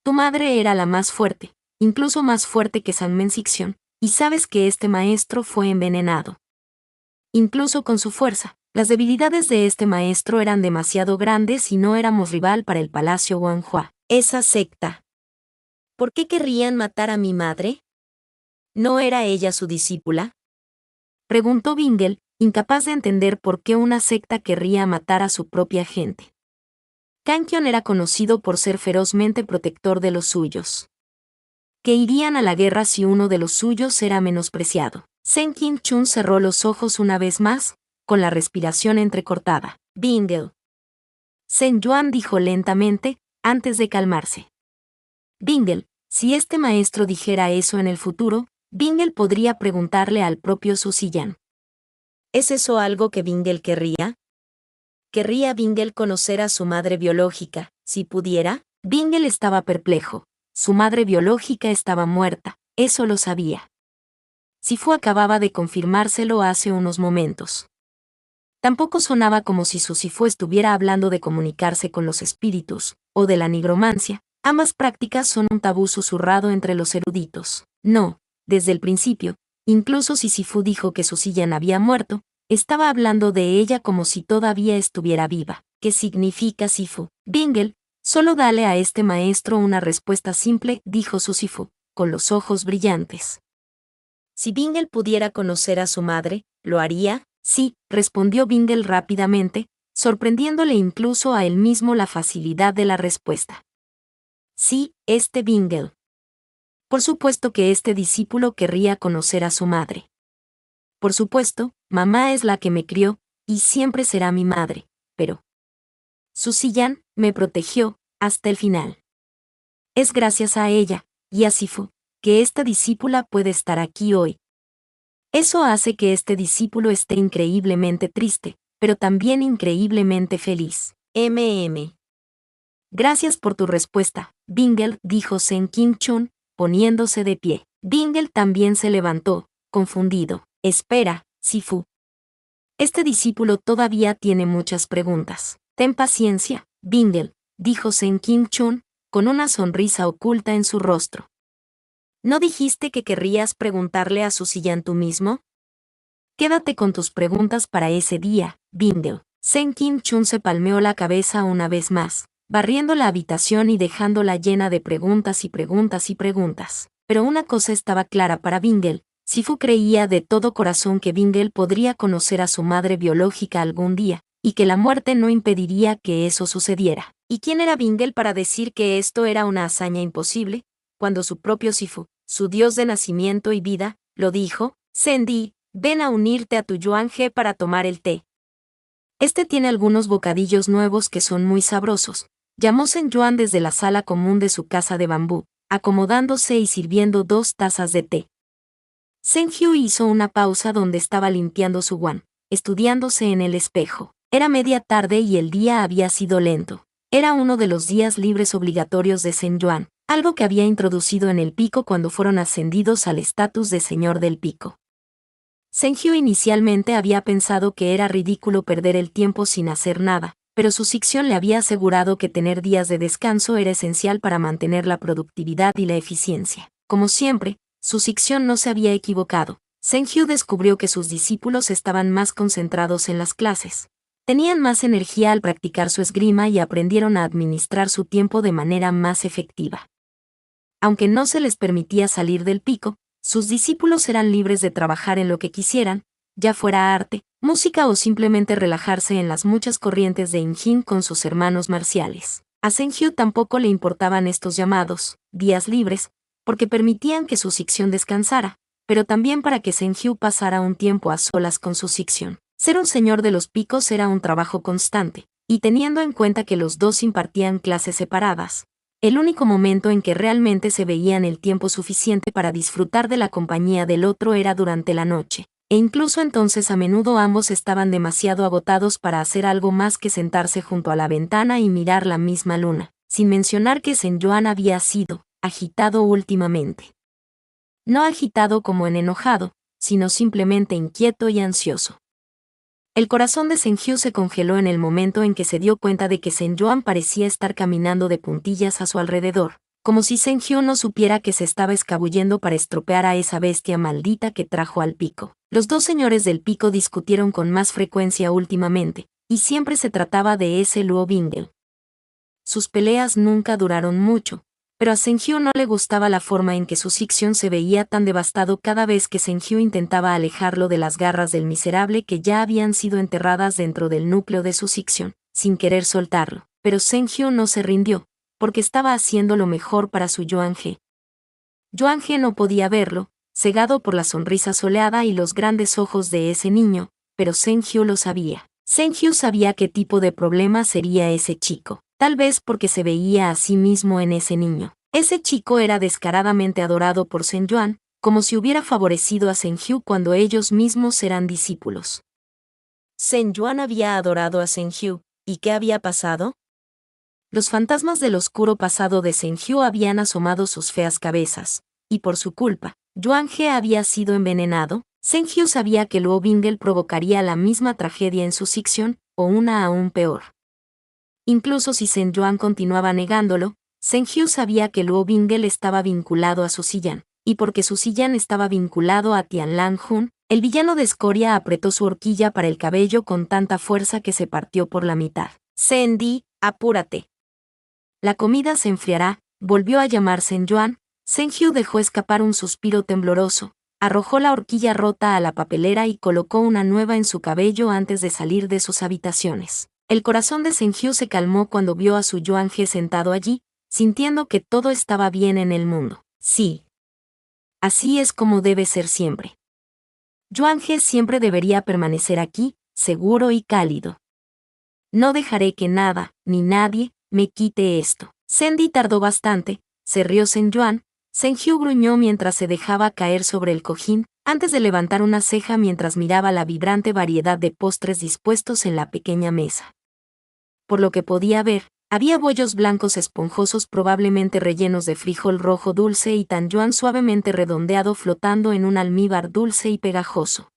Tu madre era la más fuerte, incluso más fuerte que San Menxixion, y sabes que este maestro fue envenenado. Incluso con su fuerza, las debilidades de este maestro eran demasiado grandes y no éramos rival para el palacio Wanhua. Esa secta. ¿Por qué querrían matar a mi madre? ¿No era ella su discípula? Preguntó Bingle, incapaz de entender por qué una secta querría matar a su propia gente. Kangkyon era conocido por ser ferozmente protector de los suyos. Que irían a la guerra si uno de los suyos era menospreciado. Sen Kim Chun cerró los ojos una vez más, con la respiración entrecortada. Bingle. Sen Yuan dijo lentamente, antes de calmarse. Bingle, si este maestro dijera eso en el futuro, Bingle podría preguntarle al propio Su Ziyang. ¿Es eso algo que Bingle querría? ¿Querría Bingle conocer a su madre biológica, si pudiera? Bingle estaba perplejo. Su madre biológica estaba muerta, eso lo sabía. Sifu acababa de confirmárselo hace unos momentos. Tampoco sonaba como si su Sifu estuviera hablando de comunicarse con los espíritus, o de la nigromancia. Ambas prácticas son un tabú susurrado entre los eruditos. No, desde el principio, incluso si Sifu dijo que Su Ziyang había muerto, estaba hablando de ella como si todavía estuviera viva. ¿Qué significa Sifu? Bingle, solo dale a este maestro una respuesta simple, dijo su Sifu, con los ojos brillantes. Si Bingle pudiera conocer a su madre, ¿lo haría? Sí, respondió Bingle rápidamente, sorprendiéndole incluso a él mismo la facilidad de la respuesta. Sí, este Bingle. Por supuesto que este discípulo querría conocer a su madre. Por supuesto, mamá es la que me crió, y siempre será mi madre, pero Su Ziyang me protegió hasta el final. Es gracias a ella, y a Sifu, que esta discípula puede estar aquí hoy. Eso hace que este discípulo esté increíblemente triste, pero también increíblemente feliz. Gracias por tu respuesta, Bingle, dijo Sen Kim Chun, poniéndose de pie. Bingle también se levantó, confundido. Espera, Sifu. Este discípulo todavía tiene muchas preguntas. Ten paciencia, Bingle, dijo Sen Kim Chun, con una sonrisa oculta en su rostro. ¿No dijiste que querrías preguntarle a Suziyan tú mismo? Quédate con tus preguntas para ese día, Bingle. Sen Kim Chun se palmeó la cabeza una vez más, barriendo la habitación y dejándola llena de preguntas y preguntas y preguntas. Pero una cosa estaba clara para Bingle. Sifu creía de todo corazón que Bingle podría conocer a su madre biológica algún día, y que la muerte no impediría que eso sucediera. ¿Y quién era Bingle para decir que esto era una hazaña imposible? Cuando su propio Sifu, su dios de nacimiento y vida, lo dijo: Sendi, ven a unirte a tu Yuan He para tomar el té. Este tiene algunos bocadillos nuevos que son muy sabrosos. Llamó Sen Yuan desde la sala común de su casa de bambú, acomodándose y sirviendo 2 tazas de té. Sen Hyu hizo una pausa donde estaba limpiando su guan, estudiándose en el espejo. Era media tarde y el día había sido lento. Era uno de los días libres obligatorios de Sen Yuan, algo que había introducido en el pico cuando fueron ascendidos al estatus de señor del pico. Sen Hyu inicialmente había pensado que era ridículo perder el tiempo sin hacer nada, pero su Sicción le había asegurado que tener días de descanso era esencial para mantener la productividad y la eficiencia. Como siempre, su Sicción no se había equivocado. Sen Hyu descubrió que sus discípulos estaban más concentrados en las clases. Tenían más energía al practicar su esgrima y aprendieron a administrar su tiempo de manera más efectiva. Aunque no se les permitía salir del pico, sus discípulos eran libres de trabajar en lo que quisieran, ya fuera arte, música o simplemente relajarse en las muchas corrientes de Injin con sus hermanos marciales. A Sen Hyu tampoco le importaban estos llamados días libres, porque permitían que su Sicción descansara, pero también para que Sen Hyu pasara un tiempo a solas con su Sicción. Ser un señor de los picos era un trabajo constante, y teniendo en cuenta que los dos impartían clases separadas, el único momento en que realmente se veían el tiempo suficiente para disfrutar de la compañía del otro era durante la noche, e incluso entonces a menudo ambos estaban demasiado agotados para hacer algo más que sentarse junto a la ventana y mirar la misma luna, sin mencionar que Sen Yuan había sido agitado últimamente. No agitado como en enojado, sino simplemente inquieto y ansioso. El corazón de Sen Hyu se congeló en el momento en que se dio cuenta de que Sen Yuan parecía estar caminando de puntillas a su alrededor, como si Sen Hyu no supiera que se estaba escabullendo para estropear a esa bestia maldita que trajo al pico. Los dos señores del pico discutieron con más frecuencia últimamente, y siempre se trataba de ese Luo Bingle. Sus peleas nunca duraron mucho, pero a Sen Hyu no le gustaba la forma en que su Sicción se veía tan devastado cada vez que Sen Hyu intentaba alejarlo de las garras del miserable que ya habían sido enterradas dentro del núcleo de su Sicción, sin querer soltarlo. Pero Sen Hyu no se rindió, porque estaba haciendo lo mejor para su Yuan He. Yuan He no podía verlo, cegado por la sonrisa soleada y los grandes ojos de ese niño, pero Sen Hyu lo sabía. Sen Hyu sabía qué tipo de problema sería ese chico. Tal vez porque se veía a sí mismo en ese niño. Ese chico era descaradamente adorado por Sen Yuan, como si hubiera favorecido a Sen Hyu cuando ellos mismos eran discípulos. Sen Yuan había adorado a Sen Hyu, ¿y qué había pasado? Los fantasmas del oscuro pasado de Sen Hyu habían asomado sus feas cabezas, y por su culpa, Yuan He había sido envenenado. Sen Hyu sabía que Luo Bingle provocaría la misma tragedia en su Sicción, o una aún peor. Incluso si Sen Yuan continuaba negándolo, Sen Hyu sabía que Luo Bingle estaba vinculado a Suziyan, y porque Suziyan estaba vinculado a Tianlan Hun, el villano de escoria apretó su horquilla para el cabello con tanta fuerza que se partió por la mitad. Sendi, apúrate. La comida se enfriará, volvió a llamar Sen Yuan. Sen Hyu dejó escapar un suspiro tembloroso, arrojó la horquilla rota a la papelera y colocó una nueva en su cabello antes de salir de sus habitaciones. El corazón de Sen Hyu se calmó cuando vio a su Yuan He sentado allí, sintiendo que todo estaba bien en el mundo. Sí. Así es como debe ser siempre. Yuan He siempre debería permanecer aquí, seguro y cálido. No dejaré que nada, ni nadie, me quite esto. Sendi tardó bastante, se rió Sen Yuan. Sen Hyu gruñó mientras se dejaba caer sobre el cojín, antes de levantar una ceja mientras miraba la vibrante variedad de postres dispuestos en la pequeña mesa. Por lo que podía ver, había bollos blancos esponjosos probablemente rellenos de frijol rojo dulce y tan yuan suavemente redondeado flotando en un almíbar dulce y pegajoso.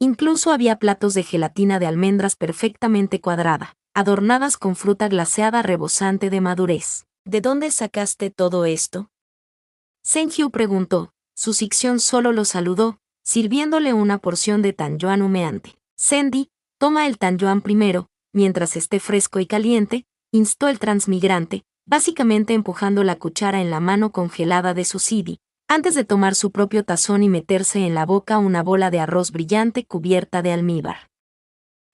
Incluso había platos de gelatina de almendras perfectamente cuadrada, adornadas con fruta glaseada rebosante de madurez. ¿De dónde sacaste todo esto? Sen-Hyu preguntó. Su Sicción solo lo saludó, sirviéndole una porción de tangyuan humeante. Sandy, toma el tangyuan primero, mientras esté fresco y caliente, instó el transmigrante, básicamente empujando la cuchara en la mano congelada de su Sidi, antes de tomar su propio tazón y meterse en la boca una bola de arroz brillante cubierta de almíbar.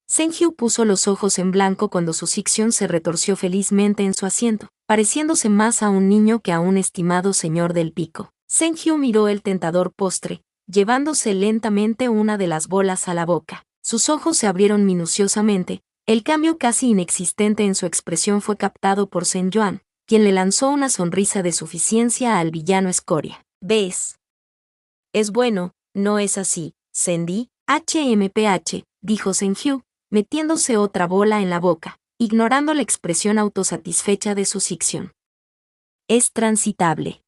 Sen-Hyu puso los ojos en blanco cuando su Sicción se retorció felizmente en su asiento, pareciéndose más a un niño que a un estimado señor del pico. Sen-Hyu miró el tentador postre, llevándose lentamente una de las bolas a la boca. Sus ojos se abrieron minuciosamente, el cambio casi inexistente en su expresión fue captado por Sen-Yuan, quien le lanzó una sonrisa de suficiencia al villano escoria. ¿Ves? Es bueno, ¿no es así, Sandy? HMPH, dijo Sen-Hyu, metiéndose otra bola en la boca, ignorando la expresión autosatisfecha de su Sicción. Es transitable.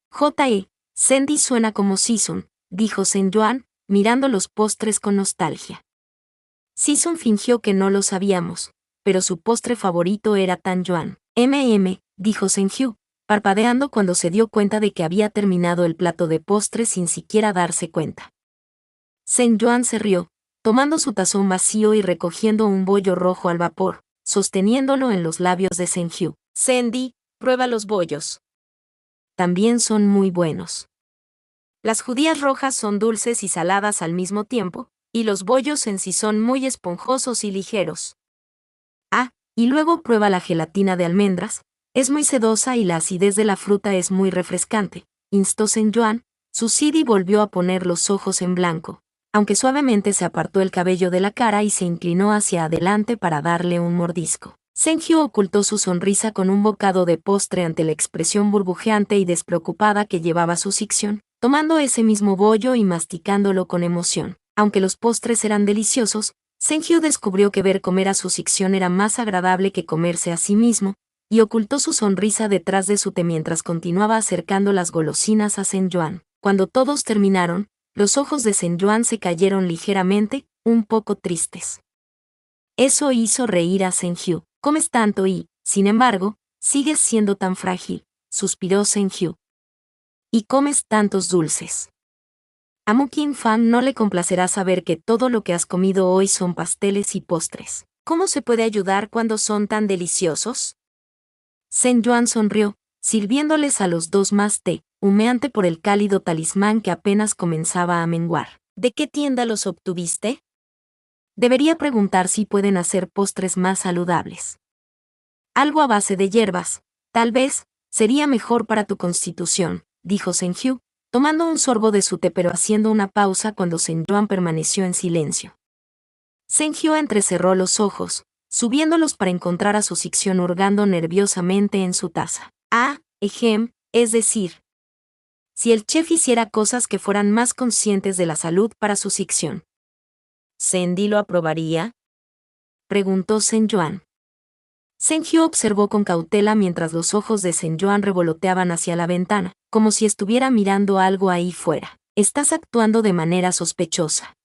Sandy suena como Season, dijo Sen-Yuan, mirando los postres con nostalgia. Season fingió que no lo sabíamos, pero su postre favorito era tangyuan. Dijo Sen-Hyu, parpadeando cuando se dio cuenta de que había terminado el plato de postre sin siquiera darse cuenta. Sen-Yuan se rió, tomando su tazón vacío y recogiendo un bollo rojo al vapor, sosteniéndolo en los labios de Sen-Hyu. Sandy, prueba los bollos. También son muy buenos. Las judías rojas son dulces y saladas al mismo tiempo, y los bollos en sí son muy esponjosos y ligeros. Y luego prueba la gelatina de almendras, es muy sedosa y la acidez de la fruta es muy refrescante, instó Sen-Yuan. Su Sidi volvió a poner los ojos en blanco, aunque suavemente se apartó el cabello de la cara y se inclinó hacia adelante para darle un mordisco. Sen-Hyu ocultó su sonrisa con un bocado de postre ante la expresión burbujeante y despreocupada que llevaba su Sicción, tomando ese mismo bollo y masticándolo con emoción. Aunque los postres eran deliciosos, Sen-Hyu descubrió que ver comer a su Sicción era más agradable que comerse a sí mismo, y ocultó su sonrisa detrás de su té mientras continuaba acercando las golosinas a Sen-Yuan. Cuando todos terminaron, los ojos de Sen-Yuan se cayeron ligeramente, un poco tristes. Eso hizo reír a Sen-Hyu. Comes tanto y, sin embargo, sigues siendo tan frágil, suspiró Sen-Hyu. Y comes tantos dulces. A Mukin Fan no le complacerá saber que todo lo que has comido hoy son pasteles y postres. ¿Cómo se puede ayudar cuando son tan deliciosos? Sen-Yuan sonrió, sirviéndoles a los dos más té, humeante por el cálido talismán que apenas comenzaba a menguar. ¿De qué tienda los obtuviste? Debería preguntar si pueden hacer postres más saludables. Algo a base de hierbas, tal vez, sería mejor para tu constitución, dijo Sen-Hyu, tomando un sorbo de su té pero haciendo una pausa cuando Sen-Yuan permaneció en silencio. Sen-Hyu entrecerró los ojos, subiéndolos para encontrar a su Sicción hurgando nerviosamente en su taza. Es decir, si el chef hiciera cosas que fueran más conscientes de la salud para su Sicción. ¿Sandy lo aprobaría? Preguntó Sen-Yuan. Sen-Hyu observó con cautela mientras los ojos de Sen-Yuan revoloteaban hacia la ventana, como si estuviera mirando algo ahí fuera. Estás actuando de manera sospechosa.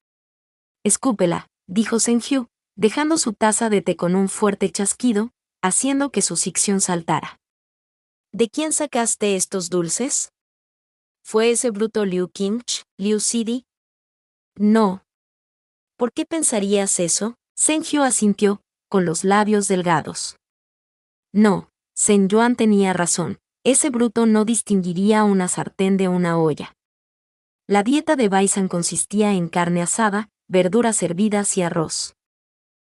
Escúpela, dijo Sen-Hyu, dejando su taza de té con un fuerte chasquido, haciendo que su Sicción saltara. ¿De quién sacaste estos dulces? ¿Fue ese bruto Liu Qingch, Liu Sidi? No. ¿Por qué pensarías eso? Sen-Hyu asintió, con los labios delgados. No, Sen-Yuan tenía razón, ese bruto no distinguiría una sartén de una olla. La dieta de Baisan consistía en carne asada, verduras hervidas y arroz.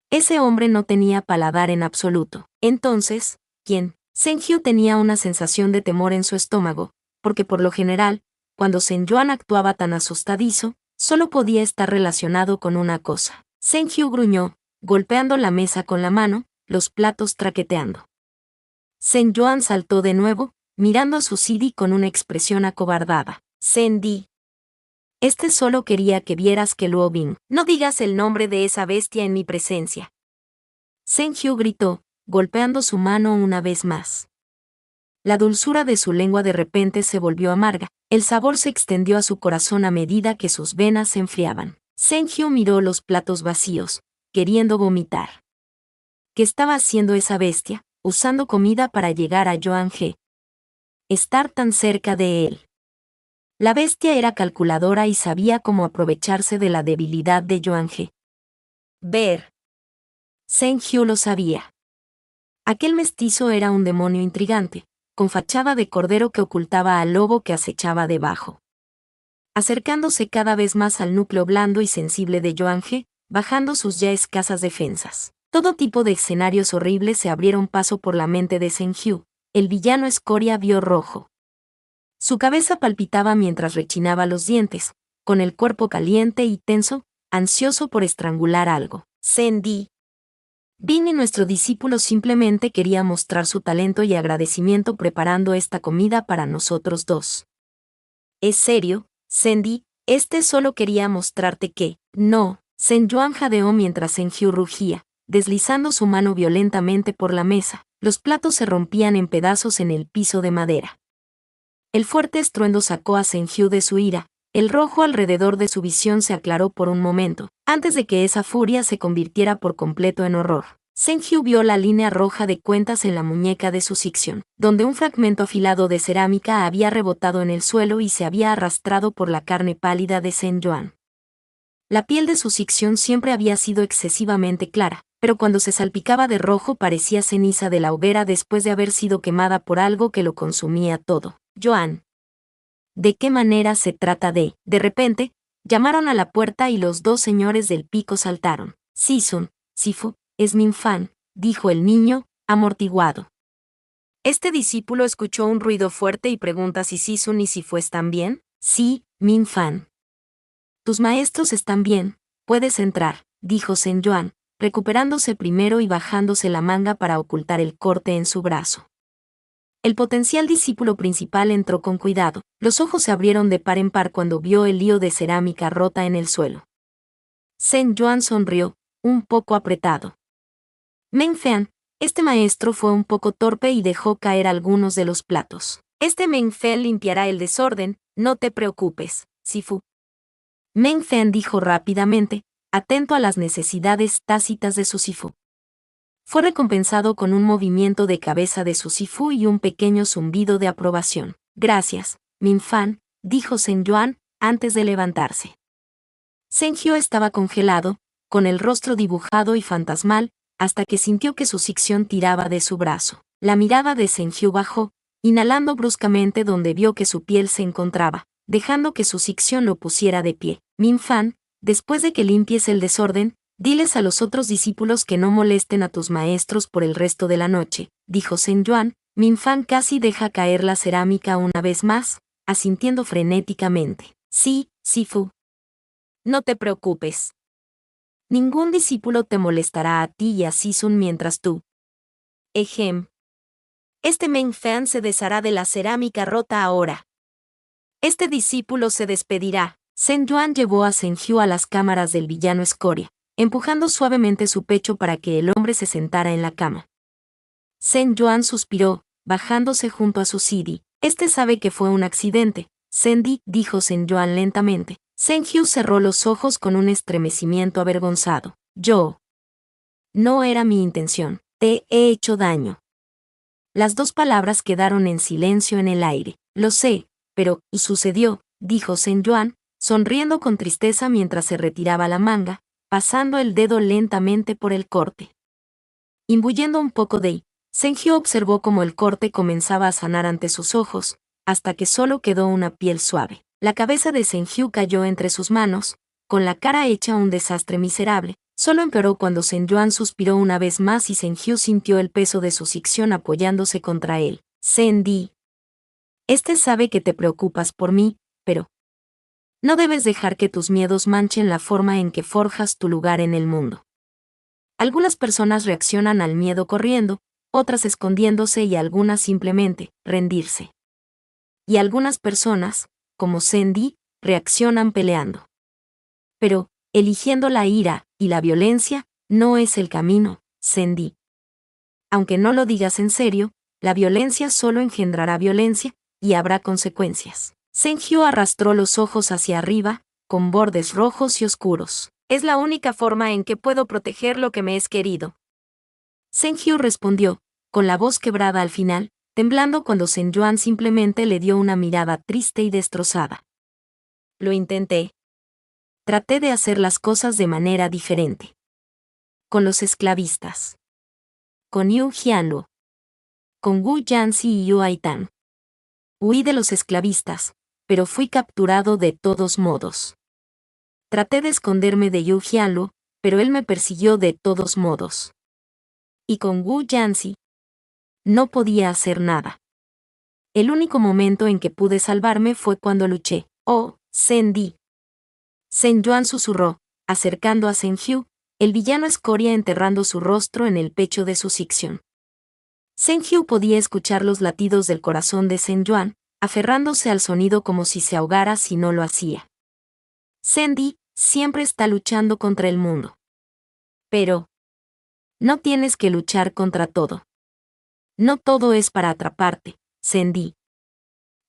Ese hombre no tenía paladar en absoluto. Entonces, ¿quién? Sen-Hyu tenía una sensación de temor en su estómago, porque por lo general, cuando Sen-Yuan actuaba tan asustadizo, solo podía estar relacionado con una cosa. Sen-Hyu gruñó, golpeando la mesa con la mano, los platos traqueteando. Sen-Yuan saltó de nuevo, mirando a su Sidi con una expresión acobardada. Sandy. Este solo quería que vieras que Luo Bing. No digas el nombre de esa bestia en mi presencia. Sen-Hyu gritó, golpeando su mano una vez más. La dulzura de su lengua de repente se volvió amarga, el sabor se extendió a su corazón a medida que sus venas se enfriaban. Sen-hyo miró los platos vacíos, queriendo vomitar. ¿Qué estaba haciendo esa bestia, usando comida para llegar a Joan-G? Estar tan cerca de él. La bestia era calculadora y sabía cómo aprovecharse de la debilidad de Joan-G. Ver. Sen-hyo lo sabía. Aquel mestizo era un demonio intrigante, con fachada de cordero que ocultaba al lobo que acechaba debajo. Acercándose cada vez más al núcleo blando y sensible de Joan-G, bajando sus ya escasas defensas. Todo tipo de escenarios horribles se abrieron paso por la mente de Sen-hyo. El villano escoria vio rojo. Su cabeza palpitaba mientras rechinaba los dientes, con el cuerpo caliente y tenso, ansioso por estrangular algo. Sen-di. Bin y nuestro discípulo simplemente quería mostrar su talento y agradecimiento preparando esta comida para nosotros dos. ¿Es serio, Sen-di? Solo quería mostrarte que, no, Sen-yuan jadeó mientras Sen-hyo rugía, deslizando su mano violentamente por la mesa. Los platos se rompían en pedazos en el piso de madera. El fuerte estruendo sacó a Sen-hyo de su ira. El rojo alrededor de su visión se aclaró por un momento, antes de que esa furia se convirtiera por completo en horror. Sen-hyo vio la línea roja de cuentas en la muñeca de su Sixion, donde un fragmento afilado de cerámica había rebotado en el suelo y se había arrastrado por la carne pálida de Sen-yuan. La piel de su Sixion siempre había sido excesivamente clara, pero cuando se salpicaba de rojo parecía ceniza de la hoguera después de haber sido quemada por algo que lo consumía todo. Joan. ¿De qué manera se trata de? De repente, llamaron a la puerta y los dos señores del pico saltaron. Sisun, Sifu, es Min-fan, dijo el niño, amortiguado. Este discípulo escuchó un ruido fuerte y pregunta si Sisun y Sifu están bien. Sí, Min-fan. Tus maestros están bien, puedes entrar, dijo Sen-yuan, recuperándose primero y bajándose la manga para ocultar el corte en su brazo. El potencial discípulo principal entró con cuidado. Los ojos se abrieron de par en par cuando vio el lío de cerámica rota en el suelo. Sen-yuan sonrió, un poco apretado. Meng-fan, este maestro fue un poco torpe y dejó caer algunos de los platos. Meng-fan limpiará el desorden, no te preocupes, Sifu. Meng-fan dijo rápidamente, atento a las necesidades tácitas de su Sifu. Fue recompensado con un movimiento de cabeza de su Sifu y un pequeño zumbido de aprobación. Gracias, Min-fan, dijo Sen-yuan, antes de levantarse. Sen-hyo estaba congelado, con el rostro dibujado y fantasmal, hasta que sintió que su Sixion tiraba de su brazo. La mirada de Sen-hyo bajó, inhalando bruscamente donde vio que su piel se encontraba, dejando que su Sixion lo pusiera de pie. Min-fan, después de que limpies el desorden, diles a los otros discípulos que no molesten a tus maestros por el resto de la noche, dijo Sen-yuan. Min-fan casi deja caer la cerámica una vez más, asintiendo frenéticamente. Sí, Sifu. No te preocupes. Ningún discípulo te molestará a ti y a Sisun mientras tú. Ejem. Meng-fan se deshará de la cerámica rota ahora. Este discípulo se despedirá. Sen-yuan llevó a Sen-hyo a las cámaras del villano escoria, empujando suavemente su pecho para que el hombre se sentara en la cama. Sen-yuan suspiró, bajándose junto a su Sidi. Sabe que fue un accidente, Sen-di, dijo Sen-yuan lentamente. Sen-hyo cerró los ojos con un estremecimiento avergonzado. Yo. No era mi intención. Te he hecho daño. Las dos palabras quedaron en silencio en el aire. Lo sé, pero, sucedió, dijo Sen-yuan, sonriendo con tristeza mientras se retiraba la manga, pasando el dedo lentamente por el corte. Imbuyendo un poco de Sen-hyo observó cómo el corte comenzaba a sanar ante sus ojos, hasta que solo quedó una piel suave. La cabeza de Sen-hyo cayó entre sus manos, con la cara hecha un desastre miserable. Solo empeoró cuando Sen-yuan suspiró una vez más y Sen-hyo sintió el peso de su Sixion apoyándose contra él. Sen-di. Sabe que te preocupas por mí, pero no debes dejar que tus miedos manchen la forma en que forjas tu lugar en el mundo. Algunas personas reaccionan al miedo corriendo, otras escondiéndose y algunas simplemente rendirse. Y algunas personas, como Sen-di, reaccionan peleando. Pero, eligiendo la ira y la violencia, no es el camino, Sen-di. Aunque no lo digas en serio, la violencia solo engendrará violencia, y habrá consecuencias. Sen-hyo arrastró los ojos hacia arriba, con bordes rojos y oscuros. Es la única forma en que puedo proteger lo que me es querido. Sen-Hyu respondió, con la voz quebrada al final, temblando cuando Sen-Yuan simplemente le dio una mirada triste y destrozada. Lo intenté. Traté de hacer las cosas de manera diferente. Con los esclavistas. Con Yu Jianluo. Con Wu Yanxi y Yu Aitan. Huí de los esclavistas, pero fui capturado de todos modos. Traté de esconderme de Yu Jianluo, pero él me persiguió de todos modos. Y con Wu Yanxi no podía hacer nada. El único momento en que pude salvarme fue cuando luché. Oh, Sen-Di. Sen-Yuan susurró, acercando a Sen-Hyu, el villano escoria enterrando su rostro en el pecho de su Sixion. Sen-Hyu podía escuchar los latidos del corazón de Sen-Yuan, aferrándose al sonido como si se ahogara si no lo hacía. Sen-Di siempre está luchando contra el mundo. Pero no tienes que luchar contra todo. No todo es para atraparte, Sen-Di.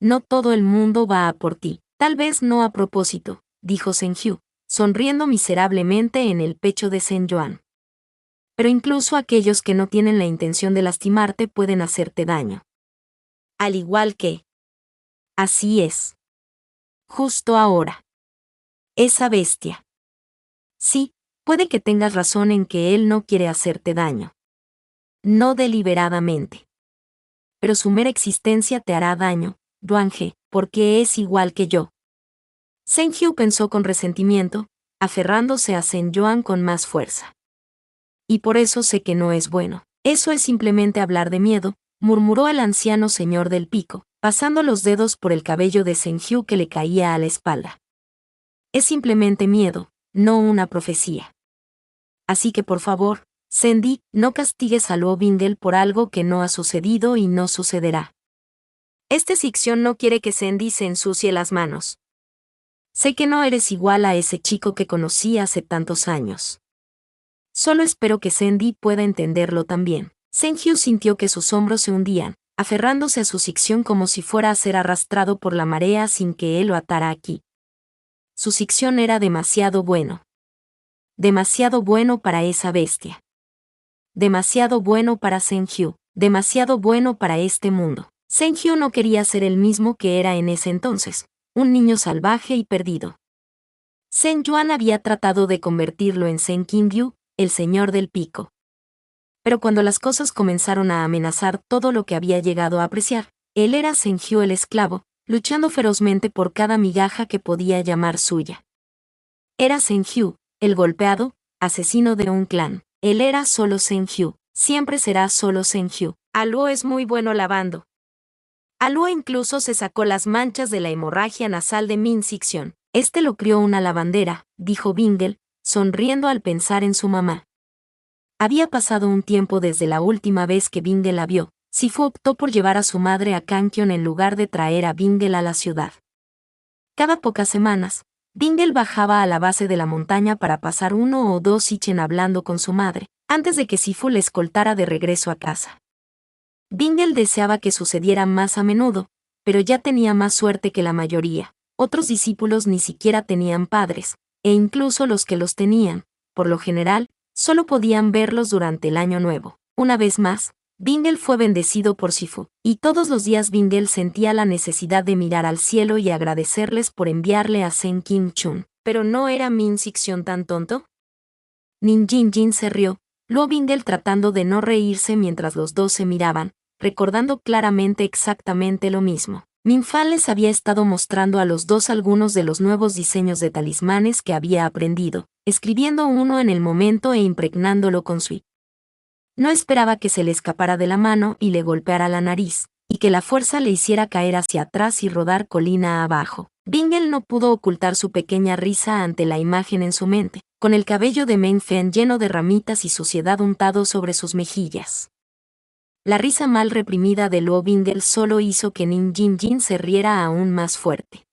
No todo el mundo va a por ti. Tal vez no a propósito, dijo Sen-Hyu, sonriendo miserablemente en el pecho de Sen-Yuan. Pero incluso aquellos que no tienen la intención de lastimarte pueden hacerte daño. Al igual que... Así es. Justo ahora. Esa bestia. Sí, puede que tengas razón en que él no quiere hacerte daño. No deliberadamente. Pero su mera existencia te hará daño, Duange, porque es igual que yo. Sen-Hyu pensó con resentimiento, aferrándose a Sen-Yuan con más fuerza. Y por eso sé que no es bueno. Eso es simplemente hablar de miedo, murmuró el anciano señor del pico, pasando los dedos por el cabello de Sen-Hyu que le caía a la espalda. Es simplemente miedo, no una profecía. Así que por favor, Sen-Di, no castigues a Luo Bingel por algo que no ha sucedido y no sucederá. Este Sixion no quiere que Sen-Di se ensucie las manos. Sé que no eres igual a ese chico que conocí hace tantos años. Solo espero que Sen-Di pueda entenderlo también. Sen-Hyu sintió que sus hombros se hundían, aferrándose a su Sixion como si fuera a ser arrastrado por la marea sin que él lo atara aquí. Su Sixion era demasiado bueno. Demasiado bueno para esa bestia. Demasiado bueno para Sen-Hyu, demasiado bueno para este mundo. Sen-Hyu no quería ser el mismo que era en ese entonces, un niño salvaje y perdido. Sen-Yuan había tratado de convertirlo en Sen-Kim-Yu, el señor del pico. Pero cuando las cosas comenzaron a amenazar todo lo que había llegado a apreciar, él era Sen-Hyu el esclavo, luchando ferozmente por cada migaja que podía llamar suya. Era Sen-Hyu, el golpeado, asesino de un clan. Él era solo Sen-Hyu, siempre será solo Sen-Hyu. Aluo es muy bueno lavando. Aluo incluso se sacó las manchas de la hemorragia nasal de Min Sixion. Este lo crió una lavandera, dijo Bingel, sonriendo al pensar en su mamá. Había pasado un tiempo desde la última vez que Bingel la vio. Sifu optó por llevar a su madre a Kangkyon en lugar de traer a Bingel a la ciudad. Cada pocas semanas, Bingel bajaba a la base de la montaña para pasar 1 o 2 Ichen hablando con su madre, antes de que Sifu le escoltara de regreso a casa. Bingel deseaba que sucediera más a menudo, pero ya tenía más suerte que la mayoría. Otros discípulos ni siquiera tenían padres, e incluso los que los tenían, por lo general, solo podían verlos durante el año nuevo. Una vez más, Bingel fue bendecido por Sifu, y todos los días Bingel sentía la necesidad de mirar al cielo y agradecerles por enviarle a Sen Kim-chun. ¿Pero no era Min Sixion tan tonto? Nin Jin-jin se rió, Luo Bingel tratando de no reírse mientras los dos se miraban, recordando claramente exactamente lo mismo. Min Fan les había estado mostrando a los dos algunos de los nuevos diseños de talismanes que había aprendido, escribiendo uno en el momento e impregnándolo con su. No esperaba que se le escapara de la mano y le golpeara la nariz, y que la fuerza le hiciera caer hacia atrás y rodar colina abajo. Bingel no pudo ocultar su pequeña risa ante la imagen en su mente, con el cabello de Meng Fen lleno de ramitas y suciedad untado sobre sus mejillas. La risa mal reprimida de Luo Bingel solo hizo que Nin Jin-jin se riera aún más fuerte.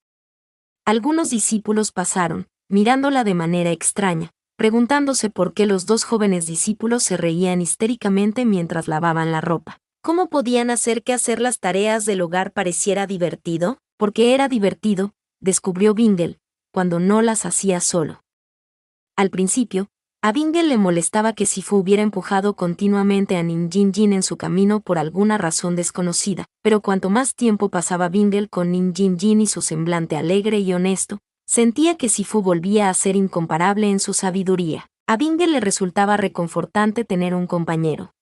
Algunos discípulos pasaron, mirándola de manera extraña, preguntándose por qué los dos jóvenes discípulos se reían histéricamente mientras lavaban la ropa. ¿Cómo podían hacer que hacer las tareas del hogar pareciera divertido? Porque era divertido, descubrió Bingel, cuando no las hacía solo. Al principio, a Bingle le molestaba que Sifu hubiera empujado continuamente a Nin Jin Jin en su camino por alguna razón desconocida, pero cuanto más tiempo pasaba Bingle con Nin Jin Jin y su semblante alegre y honesto, sentía que Sifu volvía a ser incomparable en su sabiduría. A Bingle le resultaba reconfortante tener un compañero.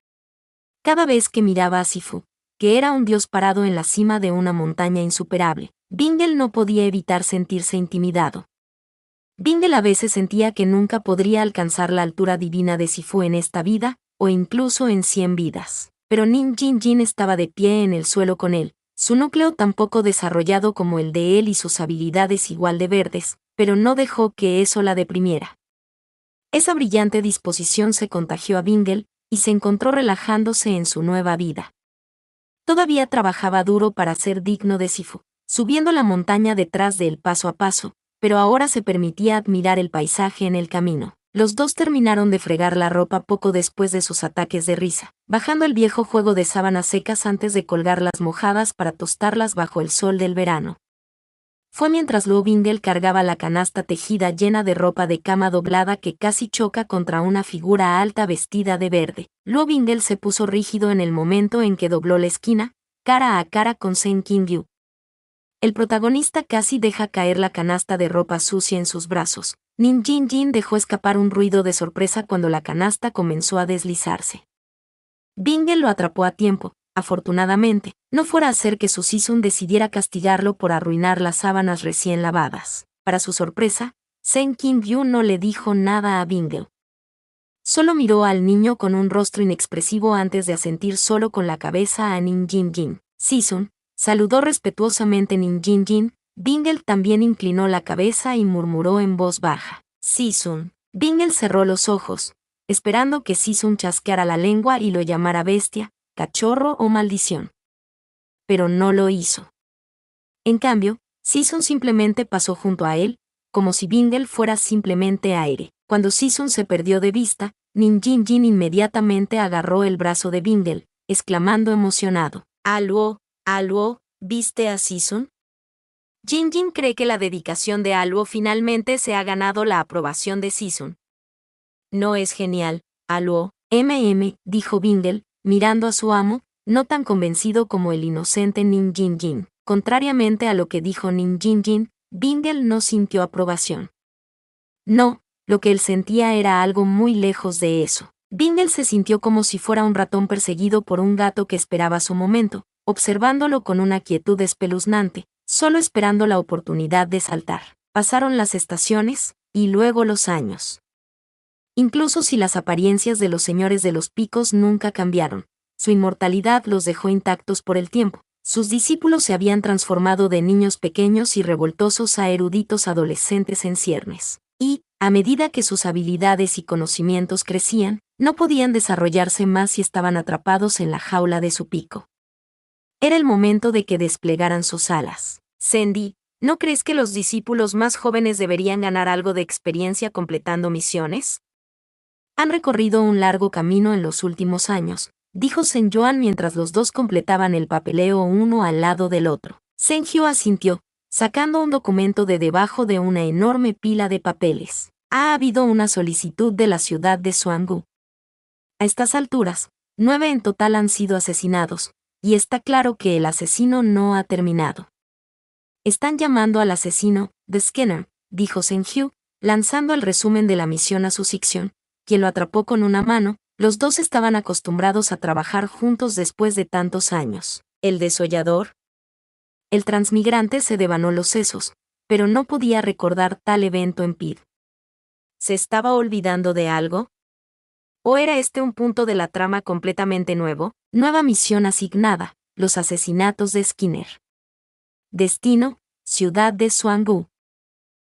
Cada vez que miraba a Sifu, que era un dios parado en la cima de una montaña insuperable, Bingle no podía evitar sentirse intimidado. Bingle a veces sentía que nunca podría alcanzar la altura divina de Sifu en esta vida, o incluso en 100 vidas. Pero Nin Jin Jin estaba de pie en el suelo con él, su núcleo tan poco desarrollado como el de él y sus habilidades igual de verdes, pero no dejó que eso la deprimiera. Esa brillante disposición se contagió a Bingle, y se encontró relajándose en su nueva vida. Todavía trabajaba duro para ser digno de Sifu, subiendo la montaña detrás de él paso a paso, pero ahora se permitía admirar el paisaje en el camino. Los dos terminaron de fregar la ropa poco después de sus ataques de risa, bajando el viejo juego de sábanas secas antes de colgarlas mojadas para tostarlas bajo el sol del verano. Fue mientras Luo Bingle cargaba la canasta tejida llena de ropa de cama doblada que casi choca contra una figura alta vestida de verde. Luo Bingle se puso rígido en el momento en que dobló la esquina, cara a cara con Shen Qingyu. El protagonista casi deja caer la canasta de ropa sucia en sus brazos. Nin Jin Jin dejó escapar un ruido de sorpresa cuando la canasta comenzó a deslizarse. Bingle lo atrapó a tiempo. Afortunadamente, no fuera a ser que su Sisun decidiera castigarlo por arruinar las sábanas recién lavadas. Para su sorpresa, Shen Qingyu no le dijo nada a Bingle. Solo miró al niño con un rostro inexpresivo antes de asentir solo con la cabeza a Nin Jin Jin. Sisun saludó respetuosamente Nin Jin Jin. Bingle también inclinó la cabeza y murmuró en voz baja: Sisun. Bingle cerró los ojos, esperando que Sisun chasqueara la lengua y lo llamara bestia, cachorro o maldición. Pero no lo hizo. En cambio, Sisun simplemente pasó junto a él, como si Bingle fuera simplemente aire. Cuando Sisun se perdió de vista, Nin Jin Jin inmediatamente agarró el brazo de Bingle, exclamando emocionado: Aluo, ¿viste a Sisun? Jin Jin cree que la dedicación de Aluo finalmente se ha ganado la aprobación de Sisun. ¿No es genial, Aluo? Dijo Bingle, mirando a su amo, no tan convencido como el inocente Nin Jin Jin. Contrariamente a lo que dijo Nin Jin Jin, Bingle no sintió aprobación. No, lo que él sentía era algo muy lejos de eso. Bingle se sintió como si fuera un ratón perseguido por un gato que esperaba su momento, observándolo con una quietud espeluznante, solo esperando la oportunidad de saltar. Pasaron las estaciones, y luego los años. Incluso si las apariencias de los señores de los picos nunca cambiaron, su inmortalidad los dejó intactos por el tiempo. Sus discípulos se habían transformado de niños pequeños y revoltosos a eruditos adolescentes en ciernes. Y, a medida que sus habilidades y conocimientos crecían, no podían desarrollarse más si estaban atrapados en la jaula de su pico. Era el momento de que desplegaran sus alas. Sandy, ¿no crees que los discípulos más jóvenes deberían ganar algo de experiencia completando misiones? Han recorrido un largo camino en los últimos años, dijo Shen Yuan mientras los dos completaban el papeleo uno al lado del otro. Shen Hyo asintió, sacando un documento de debajo de una enorme pila de papeles. Ha habido una solicitud de la ciudad de Xuangu. A estas alturas, 9 en total han sido asesinados, y está claro que el asesino no ha terminado. Están llamando al asesino, The Skinner, dijo Shen Hyo, lanzando el resumen de la misión a su sección, quien lo atrapó con una mano. Los dos estaban acostumbrados a trabajar juntos después de tantos años. ¿El desollador? El transmigrante se devanó los sesos, pero no podía recordar tal evento en PID. ¿Se estaba olvidando de algo? ¿O era este un punto de la trama completamente nuevo? Nueva misión asignada: los asesinatos de Skinner. Destino: ciudad de Xuangu.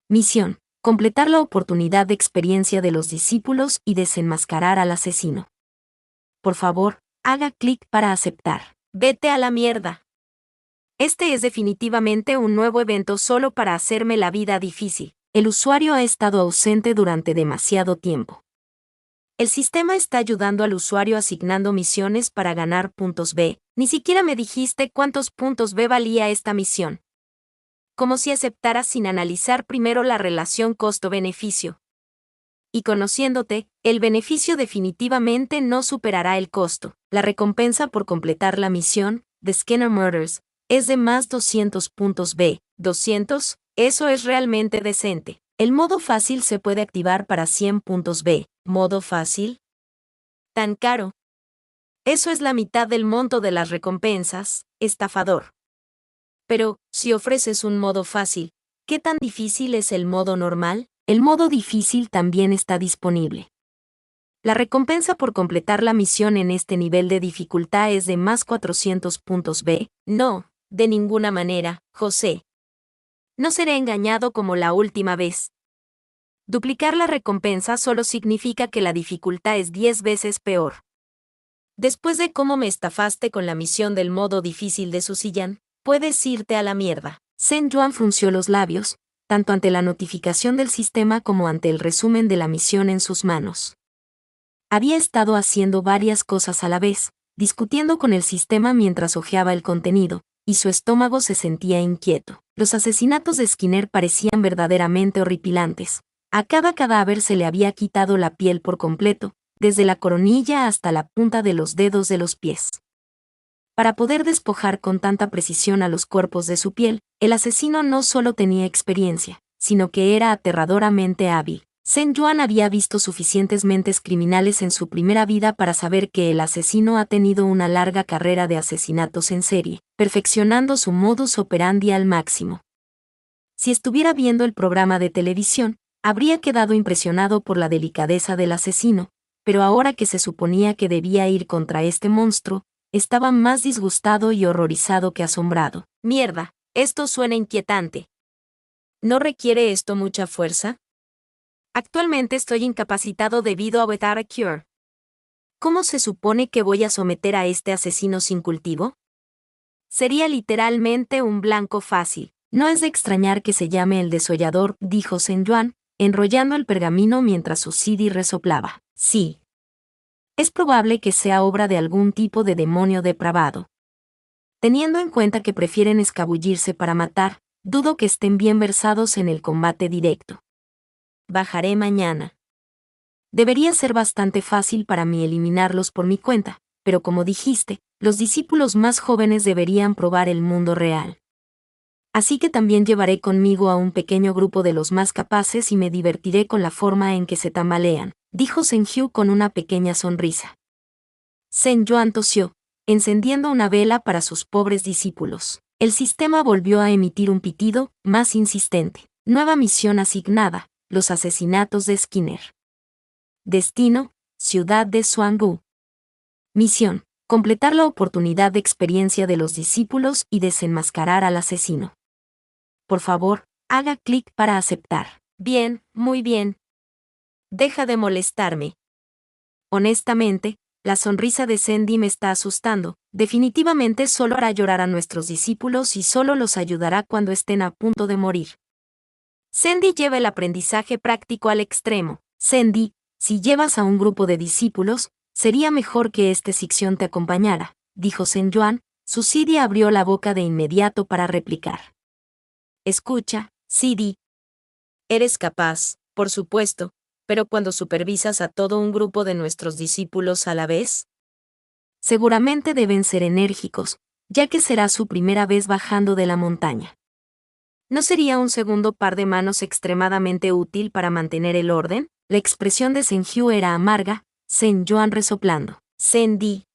Misión: completar la oportunidad de experiencia de los discípulos y desenmascarar al asesino. Por favor, haga clic para aceptar. Vete a la mierda. Este es definitivamente un nuevo evento solo para hacerme la vida difícil. El usuario ha estado ausente durante demasiado tiempo. El sistema está ayudando al usuario asignando misiones para ganar puntos B. Ni siquiera me dijiste cuántos puntos B valía esta misión. como si aceptaras sin analizar primero la relación costo-beneficio. Y conociéndote, el beneficio definitivamente no superará el costo. La recompensa por completar la misión, de Skinner Murders, es de más 200 puntos B. 200, eso es realmente decente. El modo fácil se puede activar para 100 puntos B. ¿Modo fácil? ¿Tan caro? Eso es la mitad del monto de las recompensas, estafador. Pero, si ofreces un modo fácil, ¿qué tan difícil es el modo normal? El modo difícil también está disponible. La recompensa por completar la misión en este nivel de dificultad es de más 400 puntos B. No, de ninguna manera, José. No seré engañado como la última vez. Duplicar la recompensa solo significa que la dificultad es 10 veces peor. Después de cómo me estafaste con la misión del modo difícil de Susillan, puedes irte a la mierda. Zhen Yuan frunció los labios, tanto ante la notificación del sistema como ante el resumen de la misión en sus manos. Había estado haciendo varias cosas a la vez, discutiendo con el sistema mientras hojeaba el contenido, y su estómago se sentía inquieto. Los asesinatos de Skinner parecían verdaderamente horripilantes. A cada cadáver se le había quitado la piel por completo, desde la coronilla hasta la punta de los dedos de los pies. Para poder despojar con tanta precisión a los cuerpos de su piel, el asesino no solo tenía experiencia, sino que era aterradoramente hábil. Zhen Yuan había visto suficientes mentes criminales en su primera vida para saber que el asesino ha tenido una larga carrera de asesinatos en serie, perfeccionando su modus operandi al máximo. Si estuviera viendo el programa de televisión, habría quedado impresionado por la delicadeza del asesino, pero ahora que se suponía que debía ir contra este monstruo, estaba más disgustado y horrorizado que asombrado. Mierda, esto suena inquietante. ¿No requiere esto mucha fuerza? Actualmente estoy incapacitado debido a Without a Cure. ¿Cómo se supone que voy a someter a este asesino sin cultivo? Sería literalmente un blanco fácil. No es de extrañar que se llame el desollador, dijo Zhen Yuan, enrollando el pergamino mientras su CD resoplaba. Sí. Es probable que sea obra de algún tipo de demonio depravado. Teniendo en cuenta que prefieren escabullirse para matar, dudo que estén bien versados en el combate directo. Bajaré mañana. Debería ser bastante fácil para mí eliminarlos por mi cuenta, pero como dijiste, los discípulos más jóvenes deberían probar el mundo real. Así que también llevaré conmigo a un pequeño grupo de los más capaces y me divertiré con la forma en que se tambalean, dijo Zhen Hu con una pequeña sonrisa. Zhen Yuan tosió, encendiendo una vela para sus pobres discípulos. El sistema volvió a emitir un pitido, más insistente. Nueva misión asignada, los asesinatos de Skinner. Destino, ciudad de Xuangu. Misión, completar la oportunidad de experiencia de los discípulos y desenmascarar al asesino. Por favor, haga clic para aceptar. Bien, muy bien. Deja de molestarme. Honestamente, la sonrisa de Sandy me está asustando. Definitivamente solo hará llorar a nuestros discípulos y solo los ayudará cuando estén a punto de morir. Sandy lleva el aprendizaje práctico al extremo. Sandy, si llevas a un grupo de discípulos, sería mejor que este Sixion te acompañara, dijo Zhen Yuan. Su CD abrió la boca de inmediato para replicar. Escucha, CD. Eres capaz, por supuesto, pero cuando supervisas a todo un grupo de nuestros discípulos a la vez, seguramente deben ser enérgicos, ya que será su primera vez bajando de la montaña. ¿No sería un segundo par de manos extremadamente útil para mantener el orden? La expresión de Zhen Hu era amarga, Zhen Yuan resoplando. Sandy.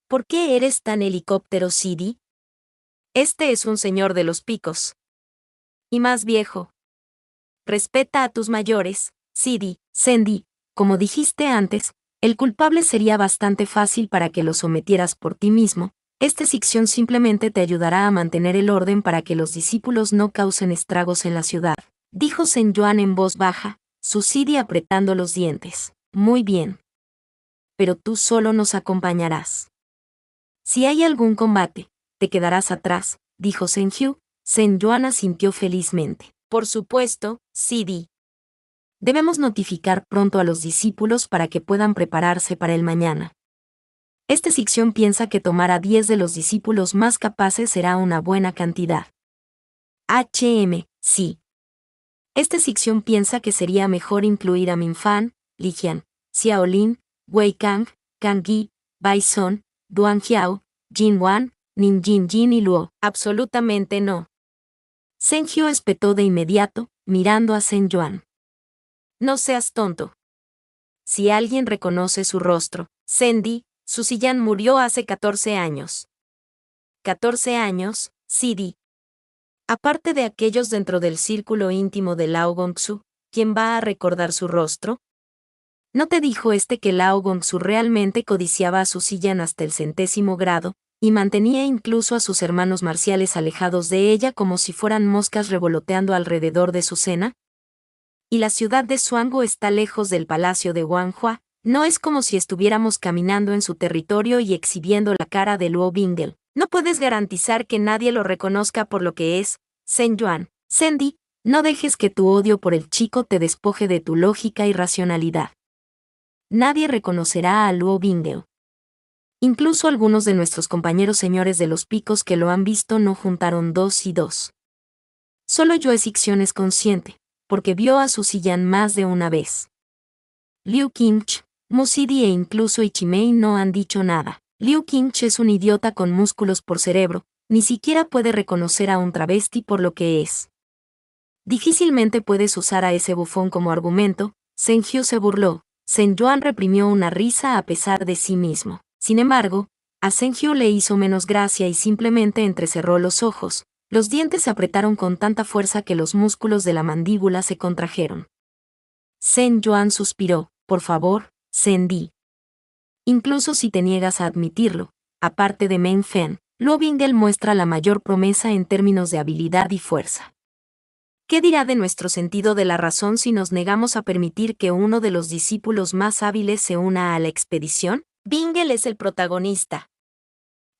¿Por qué eres tan helicóptero, CD? Este es un señor de los picos. Y más viejo. Respeta a tus mayores, CD. Sandy, como dijiste antes, el culpable sería bastante fácil para que lo sometieras por ti mismo. Este Sixion simplemente te ayudará a mantener el orden para que los discípulos no causen estragos en la ciudad, dijo Zhen Yuan en voz baja, su CD apretando los dientes. Muy bien. Pero tú solo nos acompañarás. Si hay algún combate, te quedarás atrás, dijo Zhen Hu. Zhen Yuan asintió felizmente. Por supuesto, CD. Debemos notificar pronto a los discípulos para que puedan prepararse para el mañana. Este Sixion piensa que tomar a 10 de los discípulos más capaces será una buena cantidad. Sí. Este Sixion piensa que sería mejor incluir a Minfan, Lijian, Xiaolin, Wei Kang, Kang Yi, Bai Son, Duan Jiao, Jin Wan, Nin Jin Jin y Luo. Absolutamente no. Zheng Hyo espetó de inmediato, mirando a Zheng Yuan. No seas tonto. Si alguien reconoce su rostro, Zendi, Su Ziyan murió hace 14 años. 14 años, Sidi. Aparte de aquellos dentro del círculo íntimo de Lao Gongsu, ¿quién va a recordar su rostro? ¿No te dijo que Lao Gongsu realmente codiciaba a Su Ziyan hasta el 100º grado, y mantenía incluso a sus hermanos marciales alejados de ella como si fueran moscas revoloteando alrededor de su cena? Y la ciudad de Suango está lejos del palacio de Wanhua, no es como si estuviéramos caminando en su territorio y exhibiendo la cara de Luo Bingel. No puedes garantizar que nadie lo reconozca por lo que es, Zheng Yuan. Zendi, no dejes que tu odio por el chico te despoje de tu lógica y racionalidad. Nadie reconocerá a Luo Bingel. Incluso algunos de nuestros compañeros señores de los picos que lo han visto no juntaron 2 y 2. Solo Yoe Sixion es consciente, porque vio a Su Ziyan más de una vez. Liu Qingche, Mu Sidi e incluso Ichimei no han dicho nada. Liu Qingche es un idiota con músculos por cerebro, ni siquiera puede reconocer a un travesti por lo que es. Difícilmente puedes usar a ese bufón como argumento. Zheng Hyo se burló. Zheng Yuan reprimió una risa a pesar de sí mismo. Sin embargo, a Zheng Hyo le hizo menos gracia y simplemente entrecerró los ojos. Los dientes se apretaron con tanta fuerza que los músculos de la mandíbula se contrajeron. Zheng Yuan suspiró. Por favor, Zendi. Incluso si te niegas a admitirlo, aparte de Meng Fen, Luo Bingel muestra la mayor promesa en términos de habilidad y fuerza. ¿Qué dirá de nuestro sentido de la razón si nos negamos a permitir que uno de los discípulos más hábiles se una a la expedición? Bingel es el protagonista.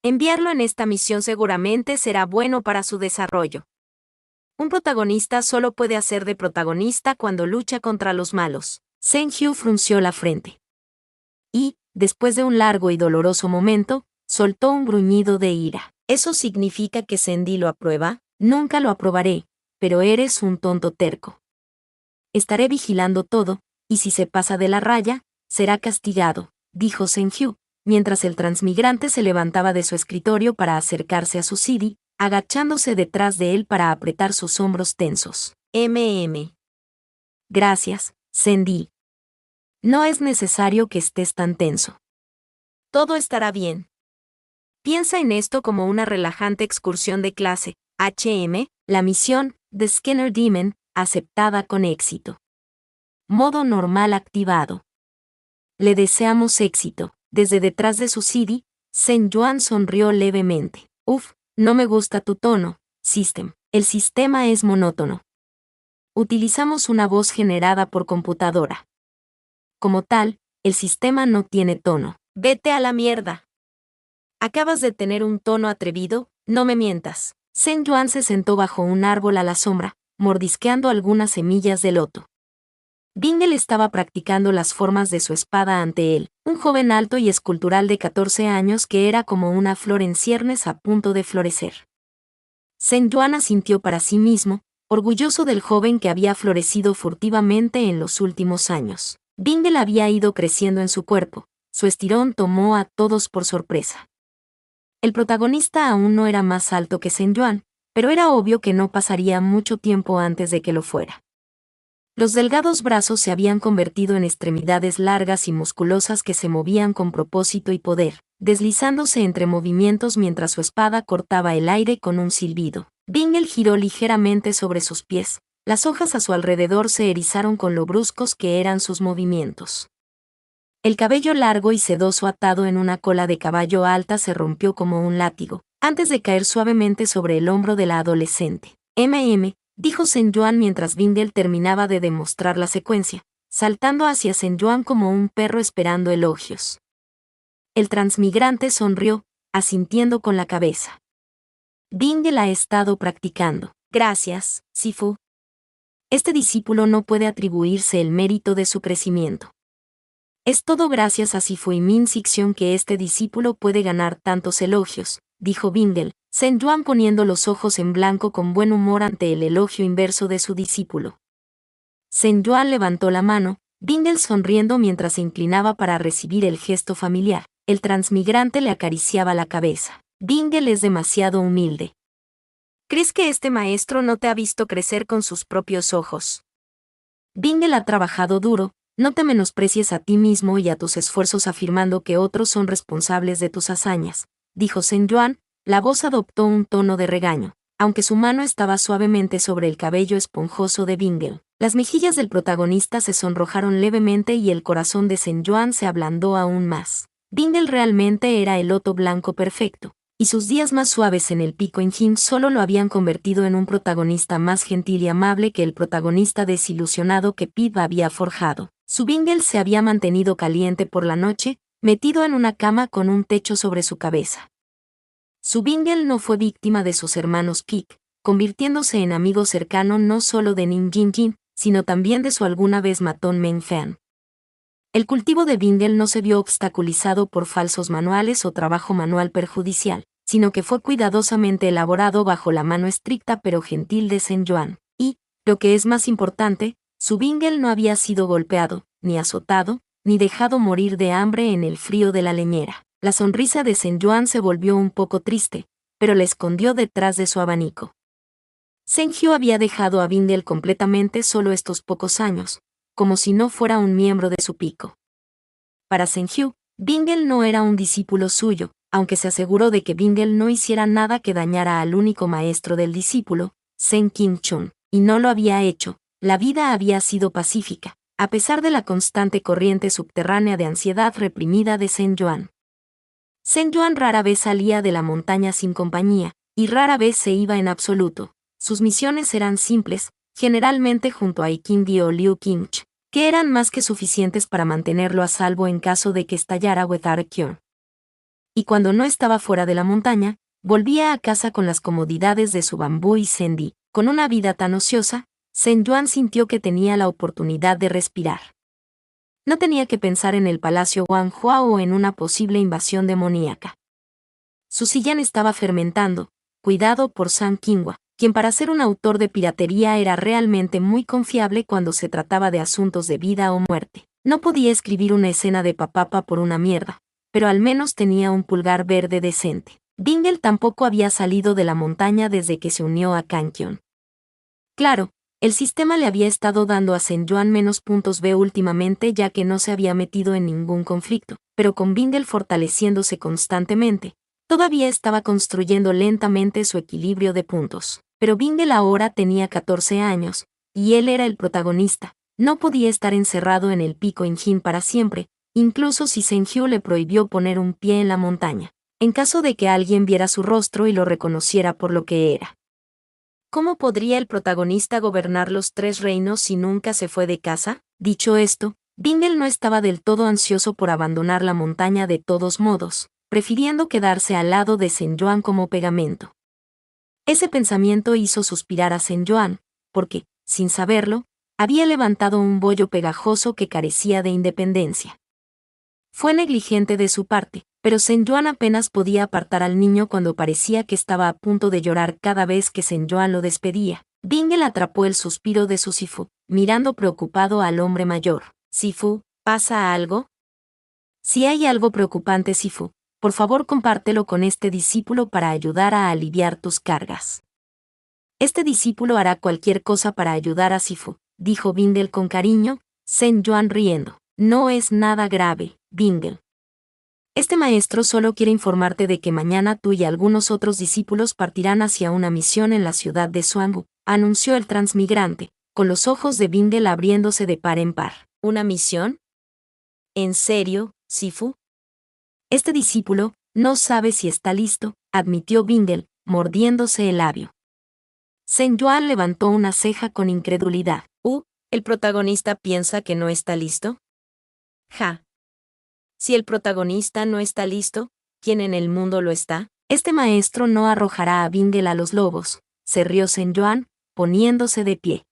Enviarlo en esta misión seguramente será bueno para su desarrollo. Un protagonista solo puede hacer de protagonista cuando lucha contra los malos. Zheng Hyo frunció la frente. Y, después de un largo y doloroso momento, soltó un gruñido de ira. ¿Eso significa que Zendi lo aprueba? Nunca lo aprobaré, pero eres un tonto terco. Estaré vigilando todo, y si se pasa de la raya, será castigado, dijo Zheng Hyo, mientras el transmigrante se levantaba de su escritorio para acercarse a Su Sidi, agachándose detrás de él para apretar sus hombros tensos. Gracias, Zendi. No es necesario que estés tan tenso. Todo estará bien. Piensa en esto como una relajante excursión de clase. La misión, The Skinner Demon, aceptada con éxito. Modo normal activado. Le deseamos éxito. Desde detrás de Su Sidi, Zheng Yuan sonrió levemente. No me gusta tu tono, System. El sistema es monótono. Utilizamos una voz generada por computadora. Como tal, el sistema no tiene tono. Vete a la mierda. Acabas de tener un tono atrevido, no me mientas. Zheng Yuan se sentó bajo un árbol a la sombra, mordisqueando algunas semillas de loto. Bingel estaba practicando las formas de su espada ante él, un joven alto y escultural de 14 años que era como una flor en ciernes a punto de florecer. Zheng Yuan asintió para sí mismo, orgulloso del joven que había florecido furtivamente en los últimos años. Bingel había ido creciendo en su cuerpo, su estirón tomó a todos por sorpresa. El protagonista aún no era más alto que Zheng Yuan, pero era obvio que no pasaría mucho tiempo antes de que lo fuera. Los delgados brazos se habían convertido en extremidades largas y musculosas que se movían con propósito y poder, deslizándose entre movimientos mientras su espada cortaba el aire con un silbido. Bingel giró ligeramente sobre sus pies, las hojas a su alrededor se erizaron con lo bruscos que eran sus movimientos. El cabello largo y sedoso atado en una cola de caballo alta se rompió como un látigo, antes de caer suavemente sobre el hombro de la adolescente. Dijo Zheng Yuan mientras Bingel terminaba de demostrar la secuencia, saltando hacia Zheng Yuan como un perro esperando elogios. El transmigrante sonrió, asintiendo con la cabeza. Bingel ha estado practicando. Gracias, Sifu. Este discípulo no puede atribuirse el mérito de su crecimiento. Es todo gracias a Sifu y Min Sixion que este discípulo puede ganar tantos elogios, dijo Bingle, Sen Yuan poniendo los ojos en blanco con buen humor ante el elogio inverso de su discípulo. Sen Yuan levantó la mano, Bingle sonriendo mientras se inclinaba para recibir el gesto familiar. El transmigrante le acariciaba la cabeza. Bingle es demasiado humilde. ¿Crees que este maestro no te ha visto crecer con sus propios ojos? Bingle ha trabajado duro, no te menosprecies a ti mismo y a tus esfuerzos afirmando que otros son responsables de tus hazañas, dijo Sen Yuan. La voz adoptó un tono de regaño, aunque su mano estaba suavemente sobre el cabello esponjoso de Bingle. Las mejillas del protagonista se sonrojaron levemente y el corazón de Sen Yuan se ablandó aún más. Bingle realmente era el loto blanco perfecto, y sus días más suaves en el Pico Injin solo lo habían convertido en un protagonista más gentil y amable que el protagonista desilusionado que Pip había forjado. Su Bingle se había mantenido caliente por la noche, metido en una cama con un techo sobre su cabeza. Su Bingle no fue víctima de sus hermanos Pik, convirtiéndose en amigo cercano no solo de Nin Jin Jin, sino también de su alguna vez matón Meng Fan. El cultivo de Bingle no se vio obstaculizado por falsos manuales o trabajo manual perjudicial, sino que fue cuidadosamente elaborado bajo la mano estricta pero gentil de Sen Yuan. Y, lo que es más importante, su Bingle no había sido golpeado, ni azotado, ni dejado morir de hambre en el frío de la leñera. La sonrisa de Sen Yuan se volvió un poco triste, pero la escondió detrás de su abanico. Sen Hyu había dejado a Bingle completamente solo estos pocos años, como si no fuera un miembro de su pico. Para Sen Hyu, Bingle no era un discípulo suyo, aunque se aseguró de que Bingle no hiciera nada que dañara al único maestro del discípulo, Sen Kim Chun, y no lo había hecho. La vida había sido pacífica, a pesar de la constante corriente subterránea de ansiedad reprimida de Sen Yuan. Sen Yuan rara vez salía de la montaña sin compañía, y rara vez se iba en absoluto. Sus misiones eran simples, generalmente junto a Ikindi o Liu Qingch, que eran más que suficientes para mantenerlo a salvo en caso de que estallara Weatherkyon. Y cuando no estaba fuera de la montaña, volvía a casa con las comodidades de su bambú y sendi. Con una vida tan ociosa, Sen Yuan sintió que tenía la oportunidad de respirar. No tenía que pensar en el palacio Wanhua o en una posible invasión demoníaca. Su sillán estaba fermentando, cuidado por Sam Qinghua, quien para ser un autor de piratería era realmente muy confiable cuando se trataba de asuntos de vida o muerte. No podía escribir una escena de papapa por una mierda, pero al menos tenía un pulgar verde decente. Bingle tampoco había salido de la montaña desde que se unió a Kankion. Claro, el sistema le había estado dando a Sen Yuan menos puntos B últimamente ya que no se había metido en ningún conflicto, pero con Bingle fortaleciéndose constantemente, todavía estaba construyendo lentamente su equilibrio de puntos. Pero Bingle ahora tenía 14 años, y él era el protagonista. No podía estar encerrado en el Pico Injin para siempre, incluso si Sen Hyu le prohibió poner un pie en la montaña, en caso de que alguien viera su rostro y lo reconociera por lo que era. ¿Cómo podría el protagonista gobernar los 3 reinos si nunca se fue de casa? Dicho esto, Bingle no estaba del todo ansioso por abandonar la montaña de todos modos, prefiriendo quedarse al lado de Sen Yuan como pegamento. Ese pensamiento hizo suspirar a Sen Yuan, porque, sin saberlo, había levantado un bollo pegajoso que carecía de independencia. Fue negligente de su parte, pero Sen Yuan apenas podía apartar al niño cuando parecía que estaba a punto de llorar cada vez que Sen Yuan lo despedía. Bingle atrapó el suspiro de su Sifu, mirando preocupado al hombre mayor. «Sifu, ¿pasa algo?» «Si hay algo preocupante, Sifu, por favor compártelo con este discípulo para ayudar a aliviar tus cargas». «Este discípulo hará cualquier cosa para ayudar a Sifu», dijo Bingle con cariño, Sen Yuan riendo. «No es nada grave, Bingle. Este maestro solo quiere informarte de que mañana tú y algunos otros discípulos partirán hacia una misión en la ciudad de Suangu», anunció el transmigrante, con los ojos de Bingle abriéndose de par en par. «¿Una misión? ¿En serio, Sifu?» «Este discípulo no sabe si está listo», admitió Bingle, mordiéndose el labio. Sen Yuan levantó una ceja con incredulidad. ¿El protagonista piensa que no está listo? Ja. Si el protagonista no está listo, ¿quién en el mundo lo está? Este maestro no arrojará a Bingle a los lobos, se rió Sen Yuan, poniéndose de pie.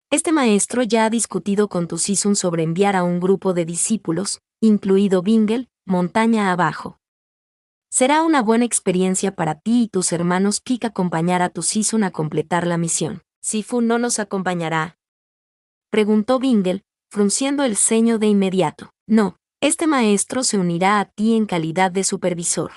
Este maestro ya ha discutido con tu Sisun sobre enviar a un grupo de discípulos, incluido Bingle, montaña abajo. Será una buena experiencia para ti y tus hermanos Pik acompañar a tu Sisun a completar la misión. ¿Sifu no nos acompañará?, preguntó Bingle, frunciendo el ceño de inmediato. No, este maestro se unirá a ti en calidad de supervisor.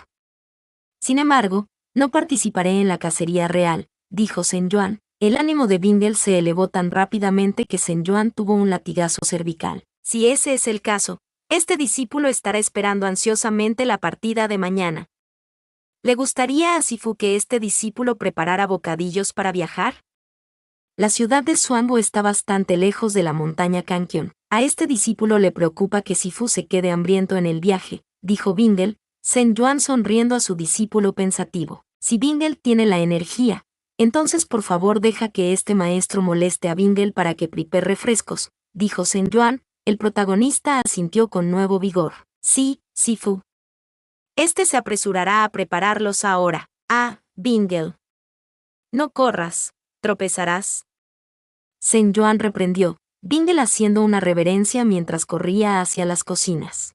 Sin embargo, no participaré en la cacería real, dijo Zhen Yuan. El ánimo de Bingle se elevó tan rápidamente que Zhen Yuan tuvo un latigazo cervical. Si ese es el caso, este discípulo estará esperando ansiosamente la partida de mañana. ¿Le gustaría a Sifu que este discípulo preparara bocadillos para viajar? La ciudad de Xuanbo está bastante lejos de la montaña Kankion. A este discípulo le preocupa que Sifu se quede hambriento en el viaje, dijo Bingle, Zhen Yuan sonriendo a su discípulo pensativo. Si Bingle tiene la energía, entonces por favor deja que este maestro moleste a Bingle para que prepare refrescos, dijo Zhen Yuan. El protagonista asintió con nuevo vigor. Sí, Sifu. Este se apresurará a prepararlos ahora. Ah, Bingle. No corras, tropezarás. Zhen Yuan reprendió, Bingle haciendo una reverencia mientras corría hacia las cocinas.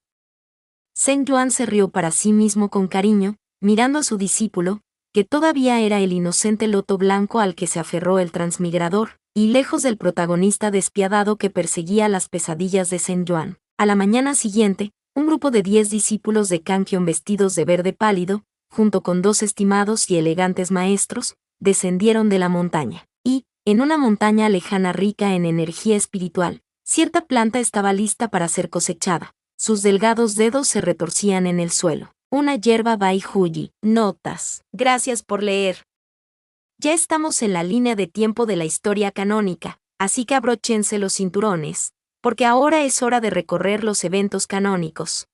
Zhen Yuan se rió para sí mismo con cariño, mirando a su discípulo, que todavía era el inocente loto blanco al que se aferró el transmigrador, y lejos del protagonista despiadado que perseguía las pesadillas de Zhen Yuan. A la mañana siguiente, un grupo de 10 discípulos de Kankion vestidos de verde pálido, junto con 2 estimados y elegantes maestros, descendieron de la montaña. Y, en una montaña lejana rica en energía espiritual, cierta planta estaba lista para ser cosechada. Sus delgados dedos se retorcían en el suelo. Una hierba Bai Huyi. Notas. Gracias por leer. Ya estamos en la línea de tiempo de la historia canónica, así que abróchense los cinturones, porque ahora es hora de recorrer los eventos canónicos.